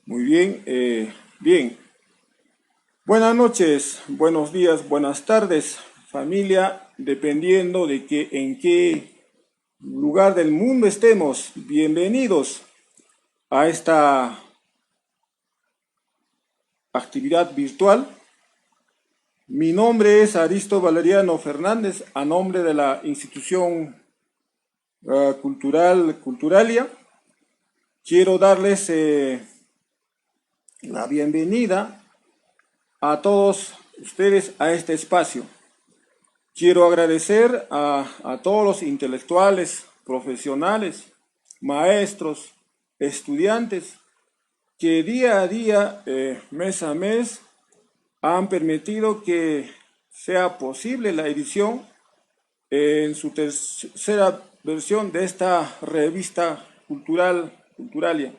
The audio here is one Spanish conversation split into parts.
Muy bien, bien. Buenas noches, buenos días, buenas tardes, familia, dependiendo de en qué lugar del mundo estemos. Bienvenidos a esta actividad virtual. Mi nombre es Aristo Valeriano Fernández, a nombre de la institución Culturalia. Quiero darles la bienvenida a todos ustedes a este espacio. Quiero agradecer a todos los intelectuales, profesionales, maestros, estudiantes que día a día, mes a mes, han permitido que sea posible la edición en su tercera versión de esta revista Culturalia.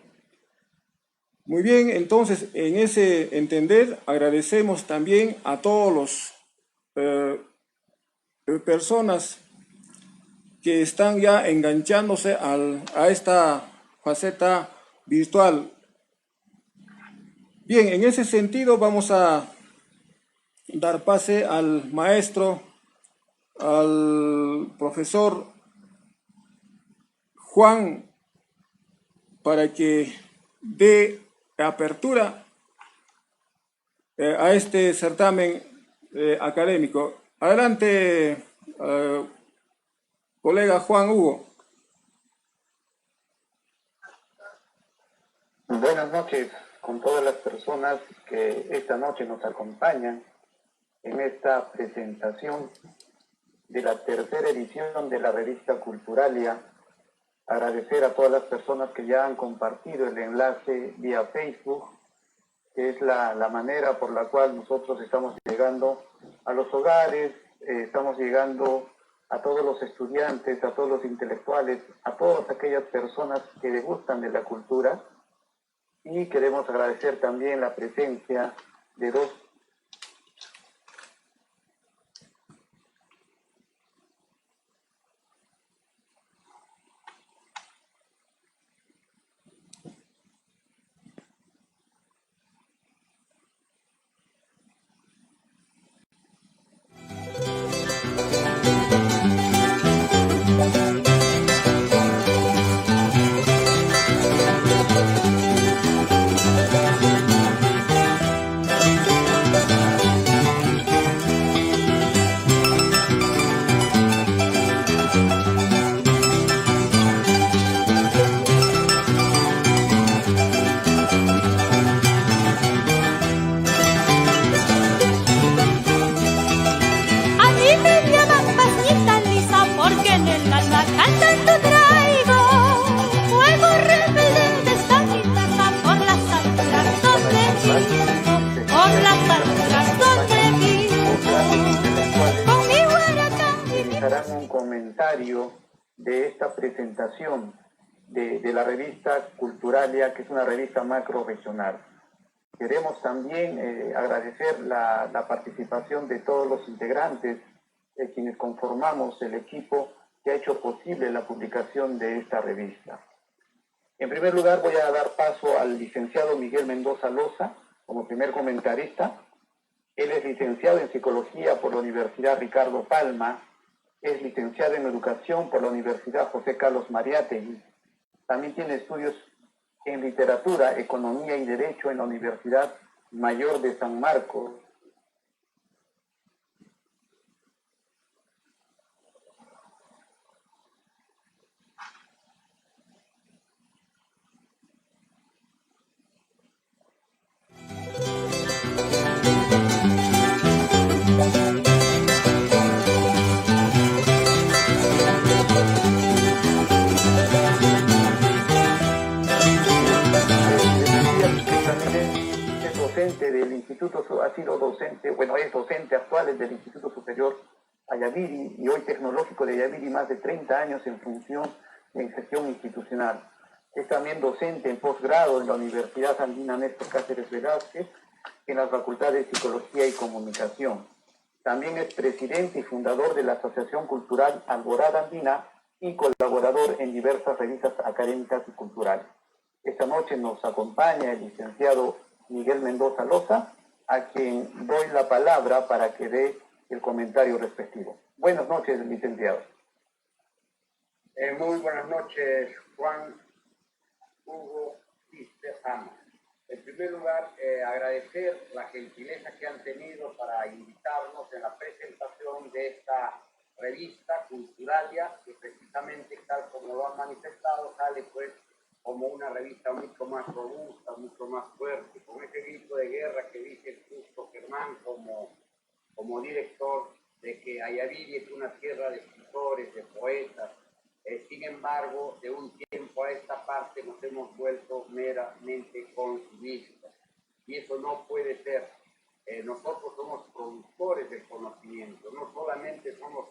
Muy bien, entonces, en ese entender, agradecemos también a todos los personas que están ya enganchándose a esta faceta virtual. Bien, en ese sentido vamos a dar pase al maestro, al profesor Juan, para que dé apertura a este certamen académico. Adelante, colega Juan Hugo. Buenas noches con todas las personas que esta noche nos acompañan en esta presentación de la tercera edición de la revista Culturalia. Agradecer a todas las personas que ya han compartido el enlace vía Facebook, que es la manera por la cual nosotros estamos llegando a los hogares, estamos llegando a todos los estudiantes, a todos los intelectuales, a todas aquellas personas que le gustan de la cultura. Y queremos agradecer también la presencia de dos de esta presentación de la revista Culturalia, que es una revista macro regional. Queremos también agradecer la participación de todos los integrantes, quienes conformamos el equipo que ha hecho posible la publicación de esta revista. En primer lugar, voy a dar paso al licenciado Miguel Mendoza Loza como primer comentarista. Él es licenciado en Psicología por la Universidad Ricardo Palma, es licenciado en Educación por la Universidad José Carlos Mariátegui. También tiene estudios en Literatura, Economía y Derecho en la Universidad Mayor de San Marcos. Del Instituto, ha sido docente, bueno, es docente actual del Instituto Superior Ayaviri y hoy tecnológico de Ayaviri, más de 30 años en función en gestión institucional. Es también docente en posgrado en la Universidad Andina Néstor Cáceres Velázquez, en la Facultad de Psicología y Comunicación. También es presidente y fundador de la Asociación Cultural Alborada Andina y colaborador en diversas revistas académicas y culturales. Esta noche nos acompaña el licenciado Miguel Mendoza Loza, a quien doy la palabra para que dé el comentario respectivo. Buenas noches, licenciado. Muy buenas noches, Juan, Hugo y Stefano. En primer lugar, agradecer la gentileza que han tenido para invitarnos en la presentación de esta revista Culturalia, que precisamente, tal como lo han manifestado, sale pues como una revista mucho más robusta, mucho más fuerte, con ese grito de guerra que dice el justo Germán como director, de que Ayaviri es una tierra de escritores, de poetas. Sin embargo, de un tiempo a esta parte nos hemos vuelto meramente consumistas. Y eso no puede ser. Nosotros somos productores del conocimiento, no solamente somos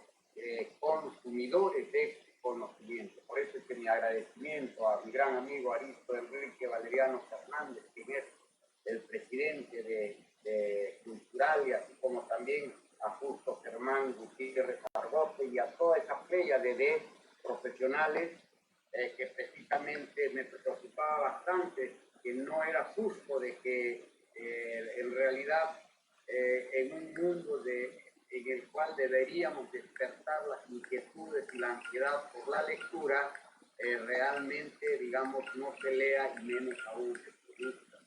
consumidores de conocimiento. Por eso es que mi agradecimiento a mi gran amigo Aristo Enrique Valeriano Fernández, quien es el presidente de Culturalia, así como también a Justo Germán Gutiérrez Argote y a toda esa playa de profesionales que precisamente me preocupaba bastante, que no era justo de que en realidad en un mundo en el cual deberíamos despertar las inquietudes y la ansiedad por la lectura, realmente, digamos, no se lea y menos aún se produzca.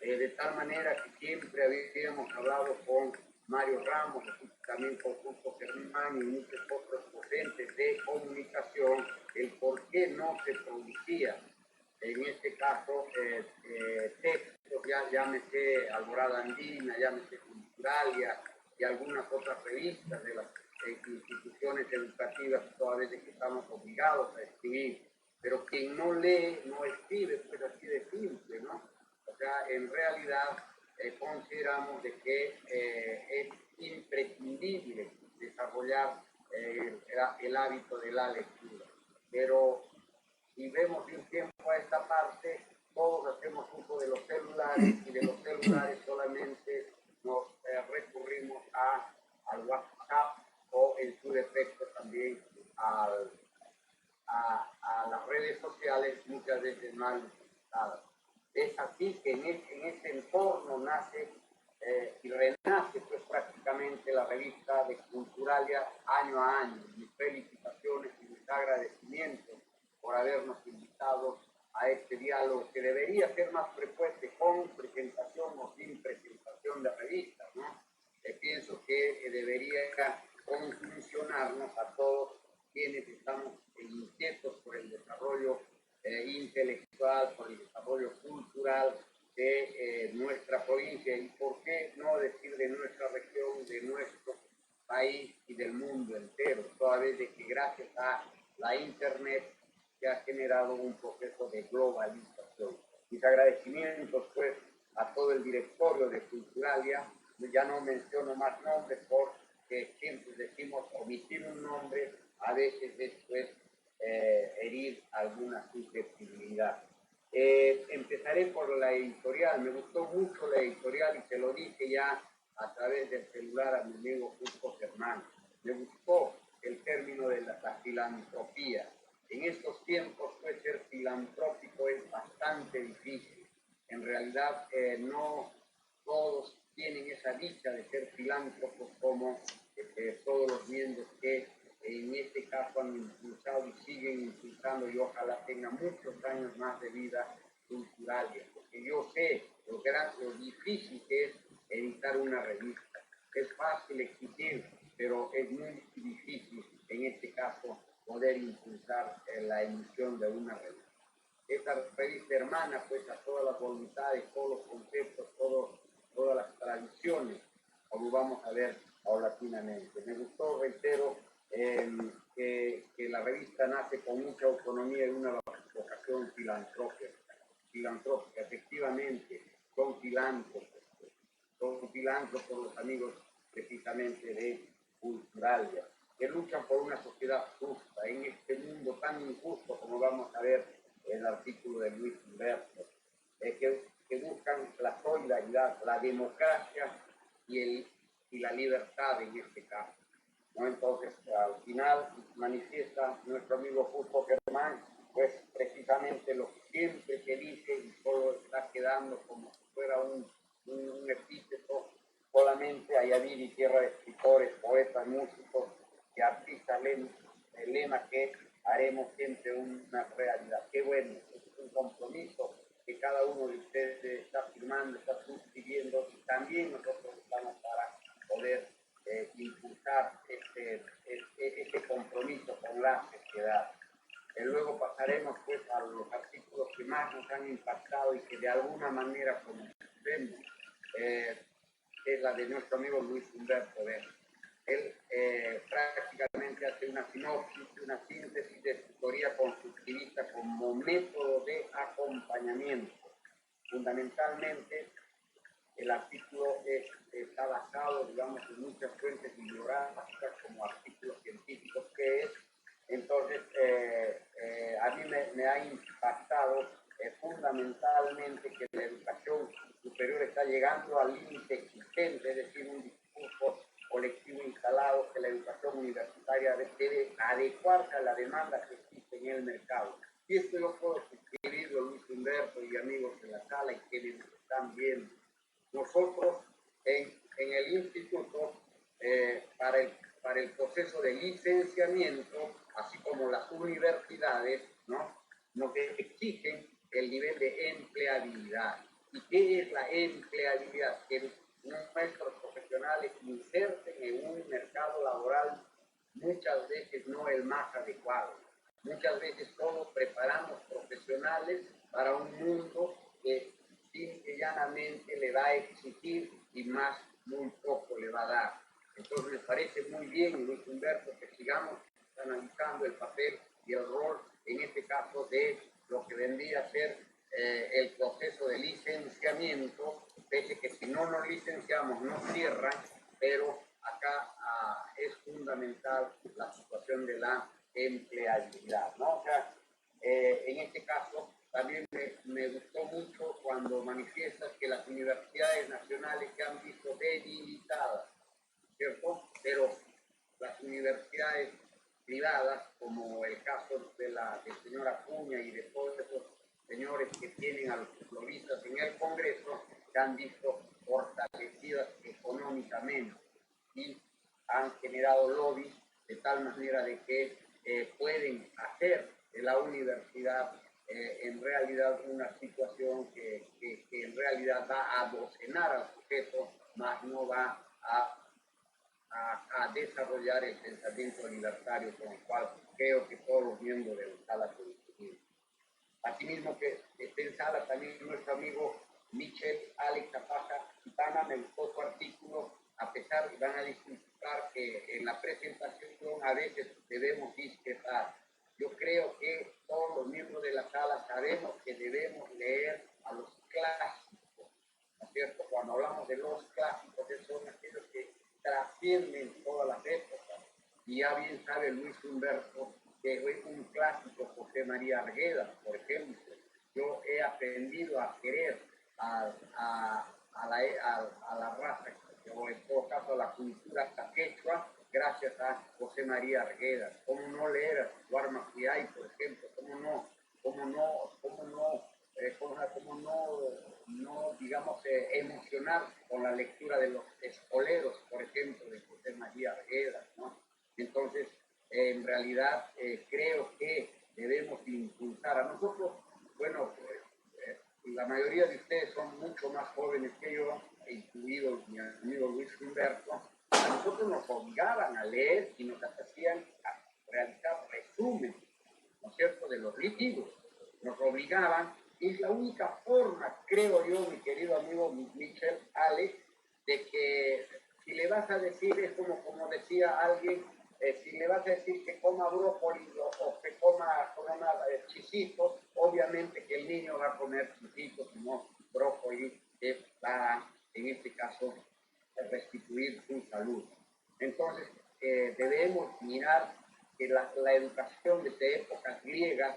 De tal manera que siempre habíamos hablado con Mario Ramos, también con Justo Germán y muchos otros docentes de comunicación, el por qué no se producía, en este caso, textos, llámese Alborada Andina, llámese Culturalia y algunas otras revistas de las instituciones educativas, toda vez que estamos obligados a escribir. Pero quien no lee, no escribe, pues así de simple, ¿no? O sea, en realidad consideramos de que es imprescindible desarrollar el hábito de la lectura. Pero si vemos de un tiempo a esta parte, todos hacemos uso de los celulares y de los celulares solamente nos recurrimos al WhatsApp o en su defecto también a las redes sociales, muchas veces mal utilizadas. Es así que en ese entorno nace y renace pues prácticamente la revista de Culturalia año a año. Mis felicitaciones y mis agradecimientos por habernos invitado a este diálogo que debería ser más frecuente con presentación o sin presentación de revistas, ¿no? Pienso que debería conjuncionarnos a todos quienes estamos inquietos por el desarrollo intelectual, por el desarrollo cultural de nuestra provincia y por qué no decir de nuestra región, de nuestro país y del mundo entero, toda vez de que gracias a la internet se ha generado un proceso de globalización. Mis agradecimientos pues a todo el directorio de Culturalia, ya no menciono más nombres porque siempre decimos omitir un nombre, a veces después herir alguna susceptibilidad. Empezaré por la editorial. Me gustó mucho la editorial y se lo dije ya a través del celular a mi amigo Justo Germán. Me gustó el término de la filantropía. En estos tiempos, pues, ser filantrópico es bastante difícil. En realidad, no todos tienen esa dicha de ser filántropos como todos los miembros que en este caso han impulsado y siguen impulsando y ojalá tengan muchos años más de vida culturales, porque yo sé lo difícil que es editar una revista. Es fácil exigir, pero es muy difícil en este caso poder impulsar la emisión de una revista. Esta revista hermana pues a todas las voluntades, todos los conceptos, todas las tradiciones, como vamos a ver paulatinamente. Me gustó, reitero, que la revista nace con mucha autonomía y una vocación filantrópica. Efectivamente, son filántropos los amigos precisamente de Culturalia, que luchan por una sociedad justa en este mundo tan injusto como vamos a ver en el artículo de Luis Humberto, que buscan la solidaridad, la democracia y la libertad en este caso, ¿no? Entonces, al final manifiesta nuestro amigo Justo Germán, pues precisamente lo que siempre se dice y solo está quedando como si fuera un epíteto, solamente allá vive tierra de escritores, poetas, músicos y artistas, el lema que haremos siempre una realidad. Qué bueno, es un compromiso que cada uno de ustedes está firmando, está suscribiendo, y también nosotros estamos para poder impulsar este compromiso con la sociedad. Luego pasaremos pues a los artículos que más nos han impactado y que de alguna manera conocemos, es la de nuestro amigo Luis Humberto Vélez. Él prácticamente hace una sinopsis, una síntesis de su teoría constructivista como método de acompañamiento. Fundamentalmente, el artículo está basado, digamos, en muchas fuentes bibliográficas como artículos científicos que es. Entonces, a mí me ha impactado fundamentalmente que la educación superior está llegando al límite existente, es decir, un discurso colectivo instalado que la educación universitaria debe adecuarse a la demanda que existe en el mercado. Y esto yo puedo suscribirlo, Luis Humberto y amigos de la sala y quienes están viendo. Nosotros en el instituto, para el proceso de licenciamiento, así como las universidades, ¿no?, nos exigen el nivel de empleabilidad. ¿Y qué es la empleabilidad? Que nuestros profesionales inserten en un mercado laboral muchas veces no el más adecuado. Muchas veces solo preparamos profesionales para un mundo que simple y llanamente le va a exigir y más muy poco le va a dar. Entonces me parece muy bien, Luis Humberto, que sigamos analizando el papel y el rol, en este caso, de lo que vendría a ser el proceso de licenciamiento, pese que si no nos licenciamos no cierran, pero acá es fundamental la situación de la empleabilidad, ¿no? O sea, en este caso también me gustó mucho cuando manifiestas que las universidades nacionales se han visto debilitadas, ¿cierto? Pero las universidades privadas, como el caso del señor Acuña y de todos esos señores que tienen a los lobistas en el Congreso, se han visto fortalecidas económicamente y han generado lobbies de tal manera de que pueden hacer de la universidad en realidad una situación que en realidad va a docenar al sujeto, más no va a desarrollar el pensamiento libertario con el cual creo que todos los miembros de la sala coincidimos. Asimismo que está en sala también nuestro amigo Michel Alex Zapaja Quintana, me gustó su artículo, a pesar de van a disculpar que en la presentación a veces debemos discrepar. Yo creo que todos los miembros de la sala sabemos que debemos leer a los clásicos, ¿no es cierto? Cuando hablamos de los clásicos, son aquellos que trascienden todas las épocas. Y ya bien sabe Luis Humberto que es un clásico, José María Arguedas, por ejemplo. Yo he aprendido a querer a la raza, o en todo caso a la cultura quechua, gracias a José María Arguedas. ¿Cómo no leer a Eduardo Maciay, por ejemplo? ¿Cómo no, digamos, emocionar con la lectura de los escoleros, por ejemplo, de José María Arguedas, ¿no? Entonces, en realidad creo que debemos impulsar a nosotros, bueno, la mayoría de ustedes son mucho más jóvenes que yo, incluido mi amigo Luis Humberto. A nosotros nos obligaban a leer y nos hacían a realizar resumen, ¿no es cierto?, de los libros. Nos obligaban, y es la única forma, creo yo, mi querido amigo Michel, Alex, de que si le vas a decir, es como decía alguien, si le vas a decir que coma brócoli o que coma chisitos, obviamente que el niño va a comer chisitos y no brócoli, que va, en este caso, a restituir su salud. Entonces, debemos mirar que la educación desde épocas griegas,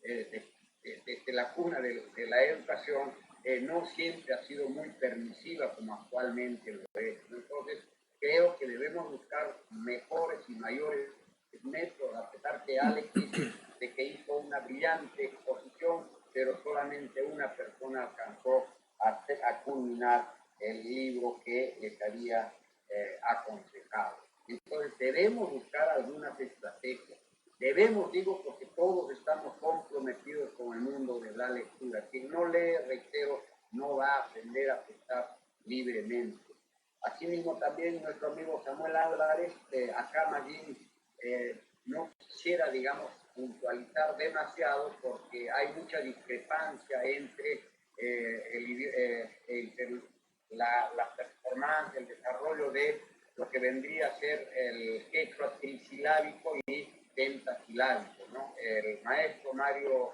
desde la cuna de la educación, no siempre ha sido muy permisiva como actualmente lo es. Entonces, creo que debemos buscar mejores y mayores métodos, a pesar que Alex dice de que hizo una brillante exposición, pero solamente una persona alcanzó a culminar el libro que les había aconsejado. Entonces, debemos buscar algunas estrategias. Debemos, digo, porque todos estamos comprometidos con el mundo de la lectura. Quien no lee, reitero, no va a aprender a pensar libremente. Asimismo, también nuestro amigo Samuel Álvarez, acá más bien no quisiera, digamos, puntualizar demasiado porque hay mucha discrepancia entre la performance, el desarrollo de lo que vendría a ser el quechua trisilábico y pentasilábico, ¿no? El maestro Mario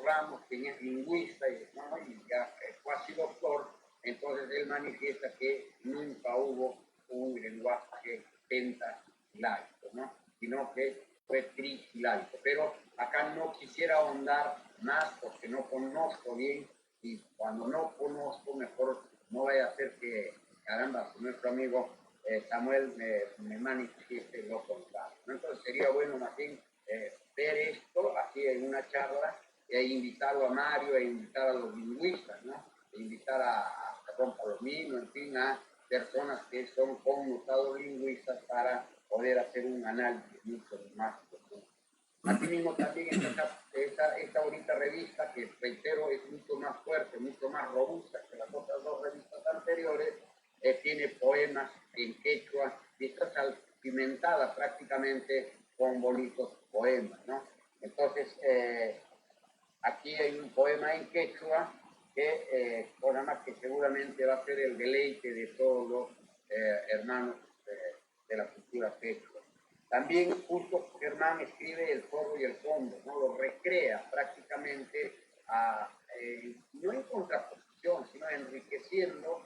Ramos, quien es lingüista, ¿no?, y ya casi doctor, entonces él manifiesta que nunca hubo un lenguaje pentasilábico, ¿no?, sino que fue trisilábico. Pero acá no quisiera ahondar más porque no conozco bien, y cuando no conozco, mejor no vaya a ser que, caramba, nuestro amigo Samuel me manifieste lo contrario, ¿no? Entonces sería bueno más bien ver esto así en una charla e invitarlo a Mario, e invitar a los lingüistas, ¿no?, e invitar a Don Palomino, en fin, a personas que son connotados lingüistas para poder hacer un análisis mucho más profundo. Asimismo, también esta bonita revista, que reitero es mucho más fuerte, mucho más robusta que las otras dos revistas anteriores, tiene poemas en quechua y está salpimentada prácticamente con bonitos poemas, ¿no? Entonces, aquí hay un poema en quechua que seguramente va a ser el deleite de todos los hermanos de la cultura quechua. También justo Germán escribe El zorro y el fondo, ¿no?, lo recrea prácticamente no en contraposición, sino enriqueciendo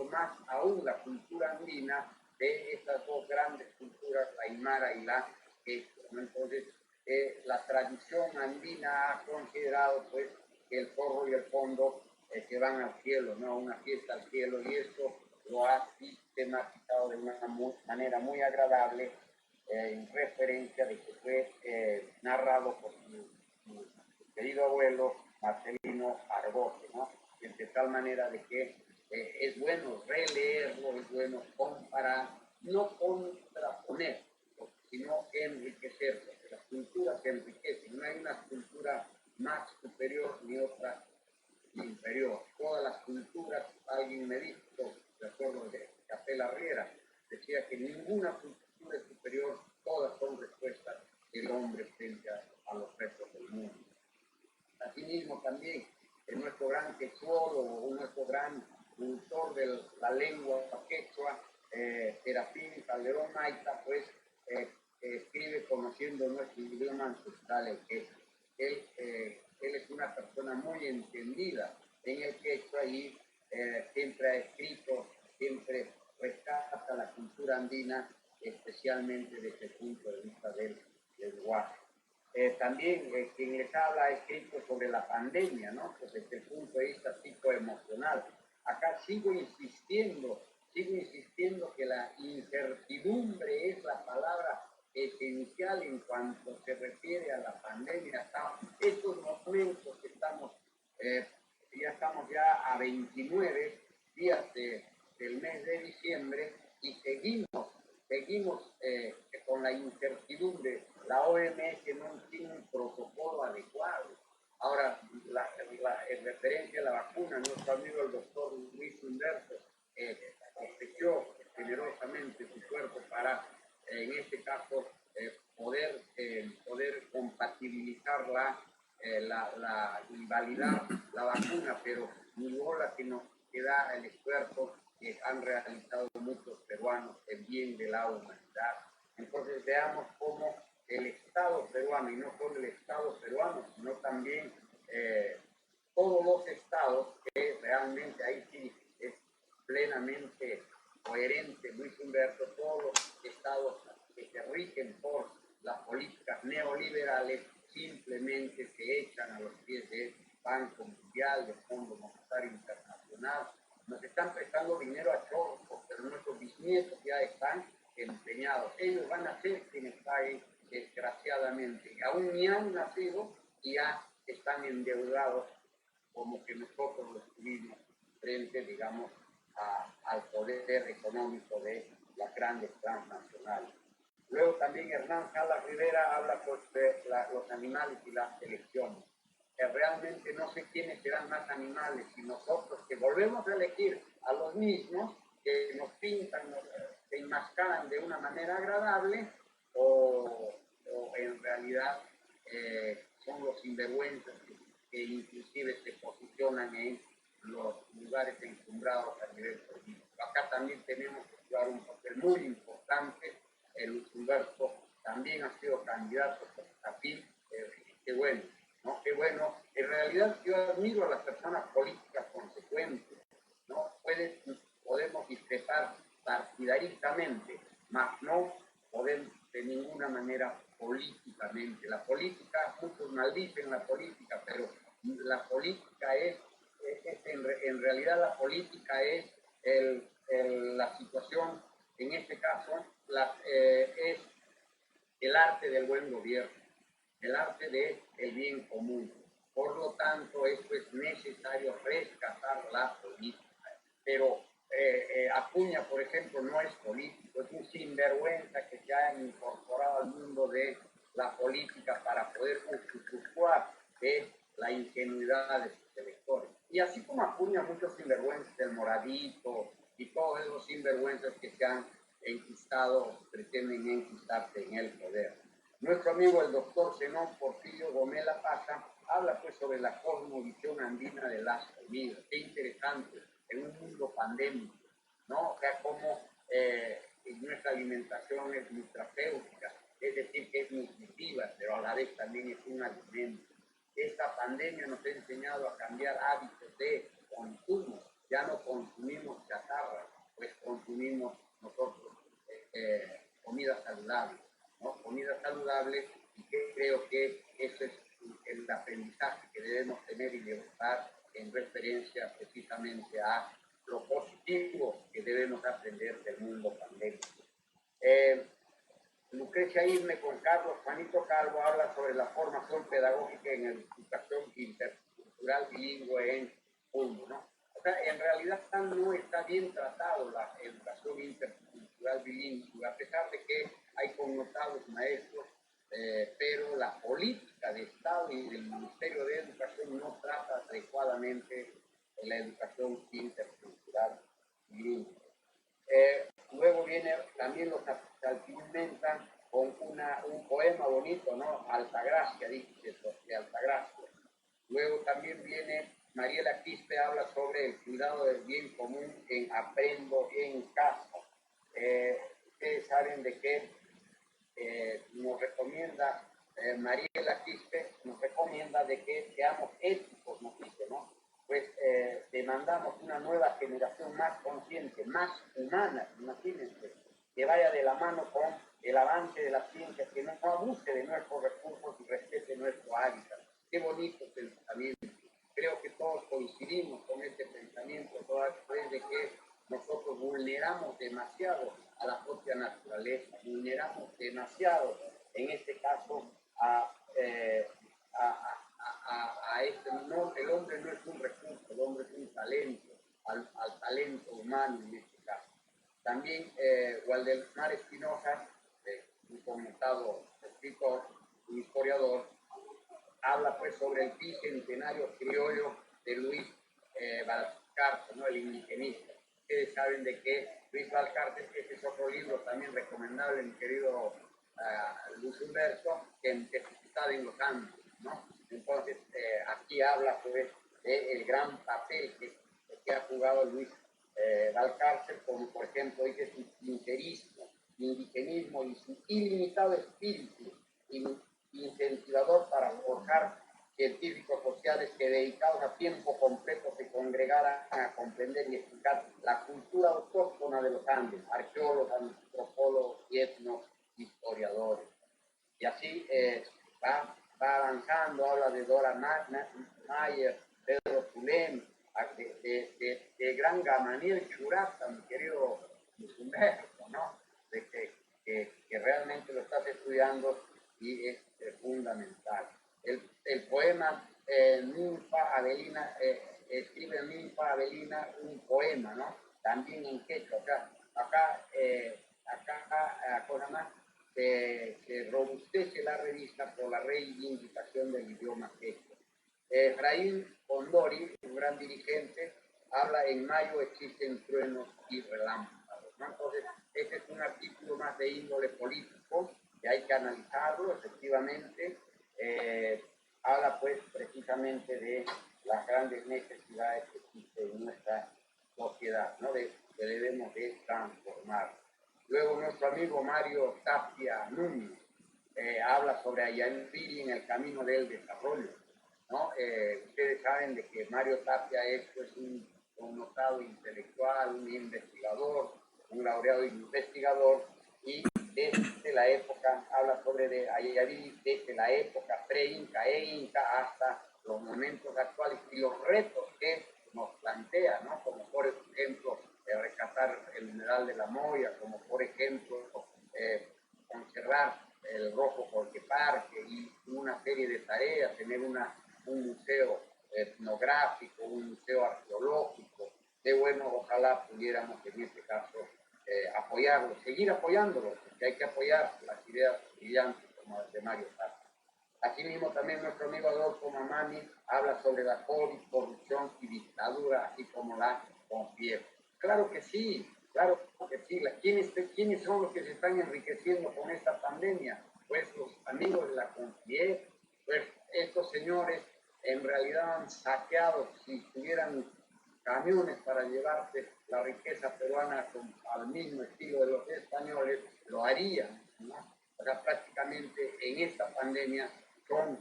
más aún la cultura andina de estas dos grandes culturas, la aymara y la quechua, ¿no? Entonces, la tradición andina ha considerado, pues, que el zorro y el fondo se van al cielo, ¿no?, a una fiesta al cielo, y esto lo ha sistematizado de una manera muy agradable, en referencia de que fue narrado por su querido abuelo Marcelino Argote, ¿no? De tal manera de que es bueno releerlo, es bueno comparar, no contraponer, sino enriquecer, porque las culturas se enriquecen, no hay una cultura más superior ni otra inferior. Todas las culturas, alguien me dijo, de acuerdo de Café La Riera, decía que ninguna cultura es superior, todas son respuestas del hombre frente a los restos del mundo. Asimismo, también nuestro gran quechuólogo, nuestro gran autor de la lengua quechua, Serafín Calderón Maita, pues escribe conociendo nuestro idioma ancestral, el quechua. Él es una persona muy entendida en el quechua y siempre ha escrito, siempre rescata la cultura andina, especialmente desde el punto de vista del lenguaje. También quien les habla ha escrito sobre la pandemia, ¿no?, pues desde el punto de vista psicoemocional. Acá sigo insistiendo que la incertidumbre es la palabra esencial en cuanto se refiere a la pandemia. Hasta estos momentos que ya estamos a 29 días del mes de diciembre y seguimos con la incertidumbre. La OMS no tiene un protocolo adecuado. Ahora, en referencia a la vacuna, nuestro amigo el doctor Luis Humberto ofreció generosamente su cuerpo para, en este caso, poder compatibilizar y validar la vacuna, pero negó la que nos queda el esfuerzo que han realizado muchos peruanos en bien de la humanidad. Entonces veamos cómo el Estado peruano, y no solo el Estado peruano, sino también todos los estados, que realmente ahí sí es plenamente coherente Luis Humberto, todos los estados que se rigen por las políticas neoliberales simplemente se echan a los pies del Banco Mundial, del Fondo Monetario Internacional. Nos están prestando dinero a chorros, pero nuestros bisnietos ya están empeñados. Ellos van a ser quienes paguen, desgraciadamente. Aún ni han nacido y ya están endeudados, como que nosotros lo estuvimos frente, digamos, al poder económico de las grandes transnacionales. Luego también Hernán Salas Rivera habla sobre los animales y las elecciones. Realmente no sé quiénes serán más animales, y nosotros que volvemos a elegir a los mismos, que nos pintan, se enmascaran de una manera agradable, o en realidad son los sinvergüenzas que inclusive se posicionan en los lugares encumbrados a nivel político. Acá también tenemos que jugar un papel muy importante. El Humberto también ha sido candidato por Tapil, qué bueno, ¿no? Qué bueno. En realidad yo admiro a las personas políticas consecuentes, ¿no? Podemos discrepar partidaritamente, mas no podemos de ninguna manera políticamente. La política, muchos maldicen la política, pero la política en realidad la política es la situación, en este caso, es el arte del buen gobierno, el arte del bien común. Por lo tanto, esto es necesario rescatar la política. Pero Acuña, por ejemplo, no es político, es un sinvergüenza que se ha incorporado al mundo de la política para poder usufructuar de la ingenuidad de sus electores. Y así como Acuña, muchos sinvergüenzas, el Moradito y todos esos sinvergüenzas que se han enquistado, pretenden enquistarse en el poder. Nuestro amigo el doctor Zenón Porfirio Gomela Paza habla pues sobre la cosmovisión andina de las comidas. Qué interesante, en un mundo pandémico, ¿no? O sea, cómo nuestra alimentación es nutracéutica, es decir, que es nutritiva, pero a la vez también es un alimento. Esta pandemia nos ha enseñado a cambiar hábitos de consumo. Ya no consumimos chatarra, pues consumimos nosotros comida saludable, ¿no? Comida saludable, y que creo que ese es el aprendizaje que debemos tener y llevar en referencia precisamente a lo positivo que debemos aprender del mundo pandémico. Lucrecia Irme con Carlos Juanito Calvo habla sobre la formación pedagógica en educación intercultural bilingüe en mundo, ¿no? O sea, en realidad no está bien tratado la educación intercultural bilingüe, a pesar de que hay connotados maestros, pero la política de Estado y del Ministerio de Educación no trata adecuadamente la educación intercultural bilingüe. Luego viene también los salpimentan con un poema bonito, ¿no? Altagracia, dice, de Altagracia. Luego también viene Mariela Quispe, habla sobre el cuidado del bien común en Aprendo en Casa. Ustedes saben de qué nos recomienda Mariela Quispe, nos recomienda de que seamos éticos, nos dice, ¿no? Pues demandamos una nueva generación más consciente, más humana, imagínense, que vaya de la mano con el avance de la ciencia, que no abuse de nuestros recursos y respete nuestro hábitat. Qué bonito pensamiento. Creo que todos coincidimos con este pensamiento, toda vez de que nosotros vulneramos demasiado a la propia naturaleza, vulneramos demasiado, en este caso, no, el hombre no es un recurso, el hombre es un talento, al talento humano en este caso. También Waldemar Espinosa, un comentado escritor, un historiador, habla pues sobre el bicentenario criollo de Luis Valcarce, ¿no? El indigenista. Ustedes saben de que Luis Valcarce, este es otro libro también recomendable, mi querido Luis Humberto, que está en los Andes, ¿no? Entonces, aquí habla pues del gran papel que ha jugado Luis Valcárcel, como por ejemplo dice su sincerismo, indigenismo y su ilimitado espíritu incentivador para forjar científicos sociales que dedicados a tiempo completo se congregaran a comprender y explicar la cultura autóctona de los Andes, arqueólogos, antropólogos y etnohistoriadores. Y así va avanzando, habla de Dora Mayer, Pedro Tulén, de gran Gamaliel Churata, mi querido Humberto, ¿no? De que realmente lo estás estudiando y es fundamental. El poema Ninfa Avelina, escribe Ninfa Avelina un poema, ¿no? También en quechua. Acá cosa más, se robustece la revista por la reivindicación del idioma quechua. Efraín Condori, un gran dirigente, habla en mayo existen truenos y relámpagos, ¿no? Entonces, este es un artículo más de índole político que hay que analizarlo, efectivamente. Habla pues precisamente de las grandes necesidades que existen en nuestra sociedad, ¿no? Que debemos de transformar. Luego nuestro amigo Mario Tapia Núñez habla sobre Ayambiri en el camino del desarrollo, ¿no? Ustedes saben de que Mario Tapia es pues, un connotado intelectual, un investigador, un laureado investigador, y desde la época, habla sobre de Ayambiri desde la época pre-inca e inca hasta los momentos actuales y los retos que nos plantea, ¿no? Como por ejemplo rescatar el mineral de la Moya, como por ejemplo conservar el Rojo Porque Parque y una serie de tareas, tener un museo etnográfico, un museo arqueológico. De bueno, ojalá pudiéramos en este caso apoyarlo, seguir apoyándolo, porque hay que apoyar las ideas brillantes como las de Mario Tapia. Asimismo, también nuestro amigo Adolfo Mamani habla sobre la corrupción y dictadura, así como la confianza. Claro que sí, claro que sí. ¿Quiénes son los que se están enriqueciendo con esta pandemia? Pues los amigos de la confianza. Pues estos señores en realidad han saqueado, si tuvieran camiones para llevarse la riqueza peruana al mismo estilo de los españoles, lo harían, ¿no? O sea, prácticamente en esta pandemia son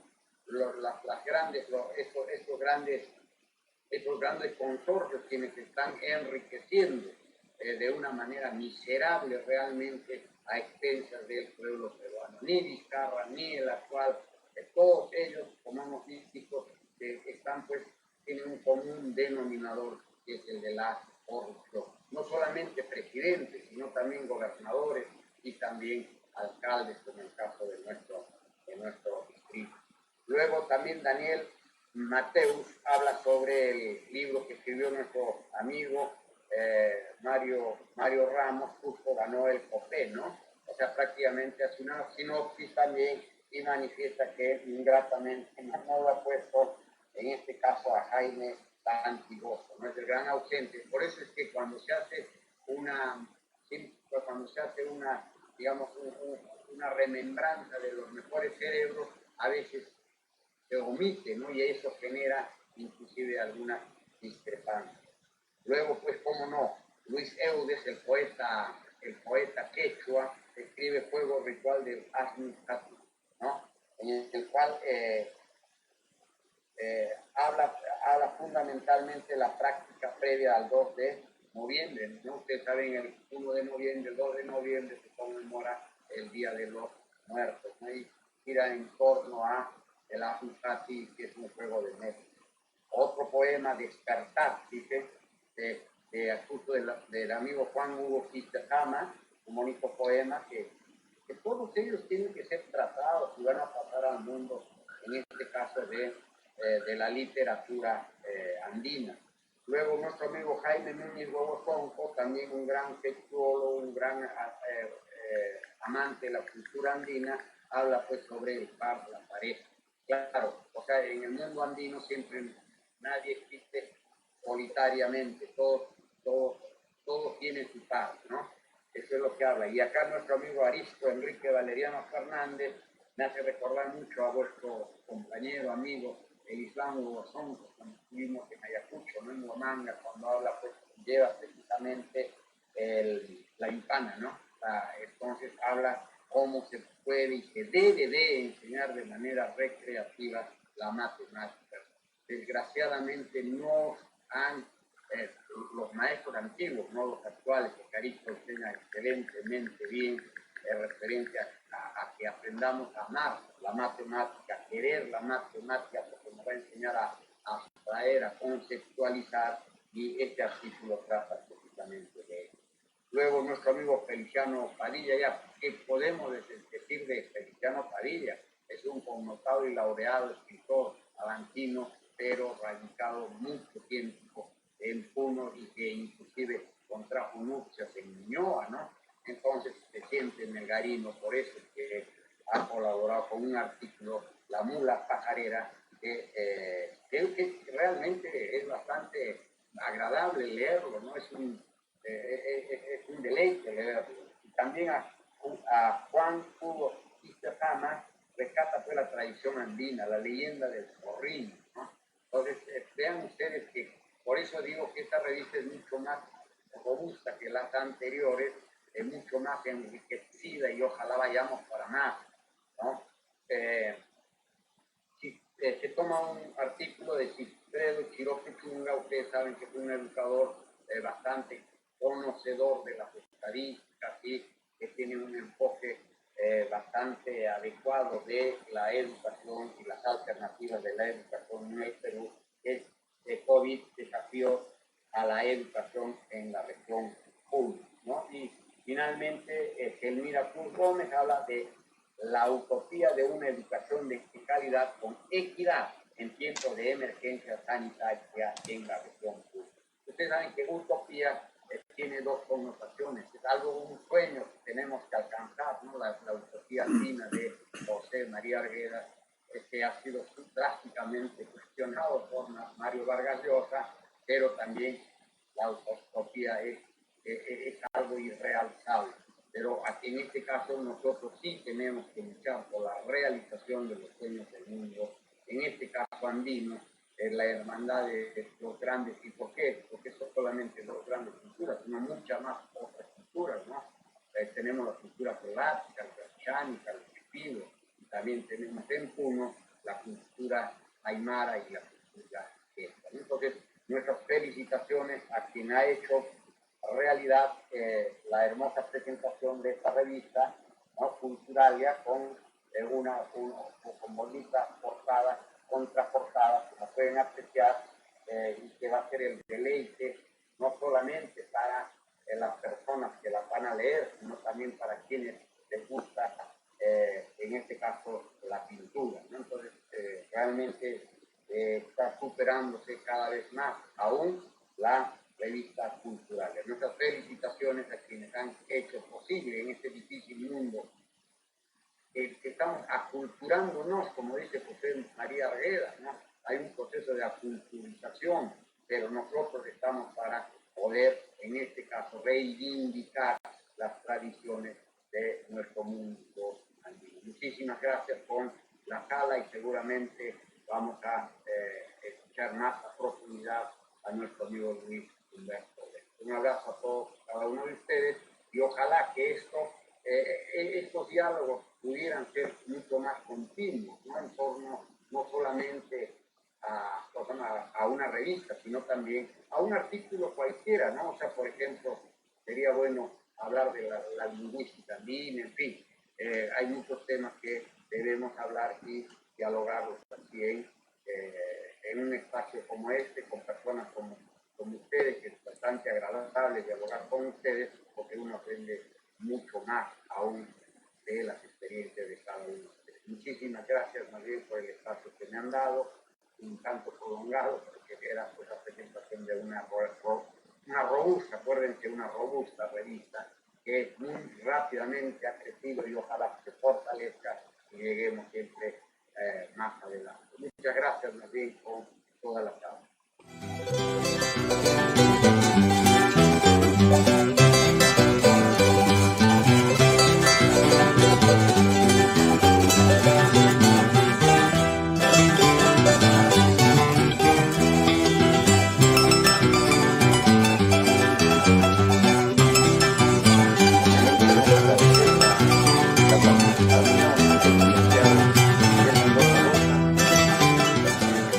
estos grandes consorcios quienes están enriqueciendo de una manera miserable realmente a expensas del pueblo peruano. Ni Vizcarra, ni el actual, todos ellos, como hemos visto, están pues, tienen un común denominador que es el de la corrupción. No solamente presidentes, sino también gobernadores y también alcaldes, como en el caso de nuestro distrito. Luego también Daniel Mateus habla sobre el libro que escribió nuestro amigo Mario Ramos, justo ganó el COPE, ¿no? O sea, prácticamente hace una sinopsis también y manifiesta que ingratamente no lo ha puesto, en este caso, a Jaime Santigoso, ¿no? Es el gran ausente. Por eso es que cuando se hace digamos, una remembranza de los mejores cerebros, a veces se omite, ¿no? Y eso genera inclusive algunas discrepancias. Luego, pues, cómo no, Luis Eudes, el poeta quechua, escribe Fuego Ritual del Asnutatu, ¿no? En el cual habla fundamentalmente la práctica previa al 2 de noviembre, ¿no? Ustedes saben, el 1 de noviembre, el 2 de noviembre se conmemora el Día de los Muertos, ¿no? Y gira en torno a el Asnutati, que es un juego de mesa. Otro poema, Despertar, dice, justo del amigo Juan Hugo Quintana, un bonito poema que todos ellos tienen que ser tratados y van a pasar al mundo, en este caso de la literatura andina. Luego nuestro amigo Jaime Núñez Huehuetonco, también un gran quechuólogo, un gran amante de la cultura andina, habla pues sobre el par, la pareja. Claro, o sea, en el mundo andino siempre nadie existe solitariamente, todos tienen su parte, ¿no? Eso es lo que habla. Y acá nuestro amigo Aristo Enrique Valeriano Fernández me hace recordar mucho a vuestro compañero, amigo, el Islam Hugo Sonko, cuando estuvimos en Ayacucho, ¿no? En Huamanga, cuando habla, pues, lleva precisamente la impana, ¿no? Entonces habla cómo se puede y se debe de enseñar de manera recreativa la matemática. Desgraciadamente no han, los maestros antiguos, no los actuales, que Caristo enseña excelentemente bien, referente a que aprendamos a amar la matemática, a querer la matemática, porque nos va a enseñar a abstraer, a conceptualizar, y este artículo trata precisamente de ello. Luego nuestro amigo Feliciano Padilla, ya, ¿qué podemos decir de Feliciano Padilla? Es un connotado y laureado escritor argentino, pero radicado mucho tiempo en Puno y que inclusive contrajo nupcias en Ñuñoa, ¿no? Entonces se siente en el Garino, por eso es que ha colaborado con un artículo, La Mula Pajarera, que realmente es bastante agradable leerlo, ¿no? Es un deleite leerlo. Y también a Juan Hugo Istezama rescata pues la tradición andina, la leyenda del zorrillo, ¿no? Entonces, vean ustedes que por eso digo que esta revista es mucho más robusta que las anteriores, es mucho más enriquecida y ojalá vayamos para más, ¿no? Si se toma un artículo de Cifredo Chiroque Chunga, ustedes saben que fue un educador bastante conocedor de las estadísticas y que tiene un enfoque bastante adecuado de la educación y las alternativas de la educación en el Perú, es de COVID, desafío a la educación en la región pública, ¿no? Y finalmente, Elmira Cruz Gómez habla de la utopía de una educación de calidad con equidad en tiempos de emergencia sanitaria en la región sur. Ustedes saben que utopía tiene dos connotaciones, es algo, un sueño que tenemos que alcanzar, ¿no? La utopía andina de José María Argueda, que ha sido drásticamente cuestionado por Mario Vargas Llosa, pero también la utopía es algo irrealizable. Pero en este caso nosotros sí tenemos que luchar por la realización de los sueños del mundo, en este caso andino, la hermandad de los grandes. ¿Y por qué? Porque son solamente dos grandes culturas, sino muchas más otras culturas, ¿no? Tenemos la cultura croática, la chánica, el chipido, y también tenemos en Puno la cultura aymara y la cultura esta. Entonces, nuestras felicitaciones a quien ha hecho realidad la hermosa presentación de esta revista, ¿no? Culturalia, con con bonitas portadas, contraportadas, como pueden apreciar, y que va a ser el deleite no solamente para las personas que las van a leer, sino también para quienes les gusta, en este caso, la pintura, ¿no? Entonces, realmente está superándose cada vez más aún la revista cultural. Nuestras felicitaciones a quienes han hecho posible en este difícil mundo que estamos aculturándonos, como dice José María Argueda, ¿no? Hay un proceso de aculturización, pero nosotros estamos para poder, en este caso, reivindicar las tradiciones de nuestro mundo andino. Muchísimas gracias por la sala y seguramente vamos a escuchar más a profundidad a nuestro amigo Luis Humberto. Un abrazo a todos, cada uno de ustedes, y ojalá que estos diálogos pudieran ser mucho más continuos, ¿no? En torno no solamente a una revista, sino también a un artículo cualquiera, ¿no? O sea, por ejemplo, sería bueno hablar de la lingüística andina, en fin, hay muchos temas que debemos hablar y dialogarlos también en un espacio como este, con personas como ustedes, que es bastante agradable dialogar con ustedes, porque uno aprende mucho más aún de las experiencias de cada uno. Muchísimas gracias más bien por el espacio que me han dado, un tanto prolongado, porque era pues la presentación de una robusta, acuérdense, una robusta revista que muy rápidamente ha crecido y ojalá se fortalezca y lleguemos siempre más adelante. Muchas gracias, más bien, por toda la tarde.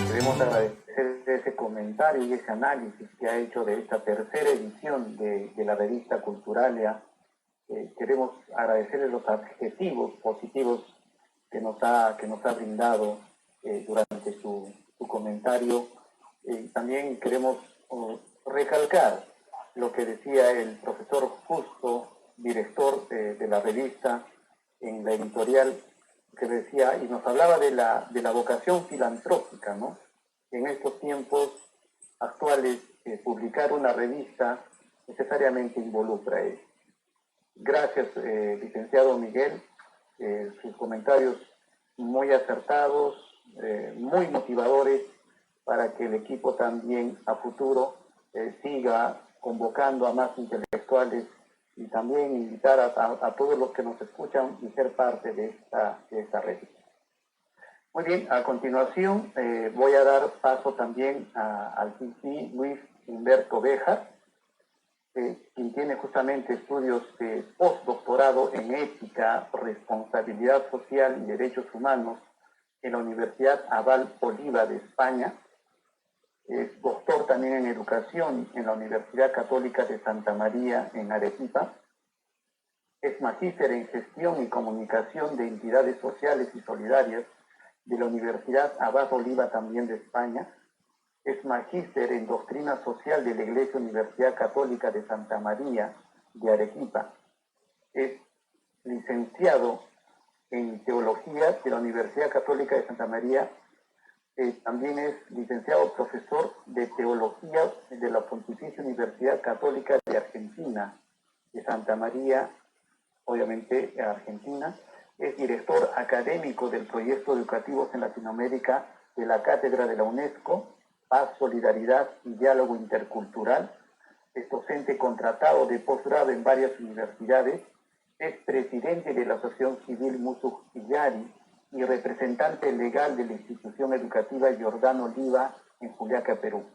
Queremos agradecer ese comentario y ese análisis que ha hecho de esta tercera edición de la revista Culturalia. Queremos agradecerle los adjetivos positivos que nos ha brindado durante su comentario. También queremos recalcar lo que decía el profesor Justo, director de la revista, en la editorial, que decía y nos hablaba de la vocación filantrópica, ¿no? En estos tiempos actuales, publicar una revista necesariamente involucra eso. Gracias, licenciado Miguel, sus comentarios muy acertados, muy motivadores para que el equipo también a futuro siga convocando a más intelectuales y también invitar a todos los que nos escuchan y ser parte de esta revista. Muy bien, a continuación voy a dar paso también al CC Luis Humberto Béjar, quien tiene justamente estudios de postdoctorado en ética, responsabilidad social y derechos humanos en la Universidad Abal Oliva de España. Es doctor también en educación en la Universidad Católica de Santa María en Arequipa. Es magíster en gestión y comunicación de entidades sociales y solidarias de la Universidad Abad Oliva también de España. Es magíster en doctrina social de la Iglesia Universidad Católica de Santa María de Arequipa. Es licenciado en teología de la Universidad Católica de Santa María. También es licenciado profesor de teología de la Pontificia Universidad Católica de Argentina, de Santa María, obviamente Argentina. Es director académico del proyecto Educativos en Latinoamérica de la Cátedra de la UNESCO, Paz, Solidaridad y Diálogo Intercultural. Es docente contratado de posgrado en varias universidades. Es presidente de la Asociación Civil Musu Illari y representante legal de la institución educativa Jordán Oliva en Juliaca, Perú.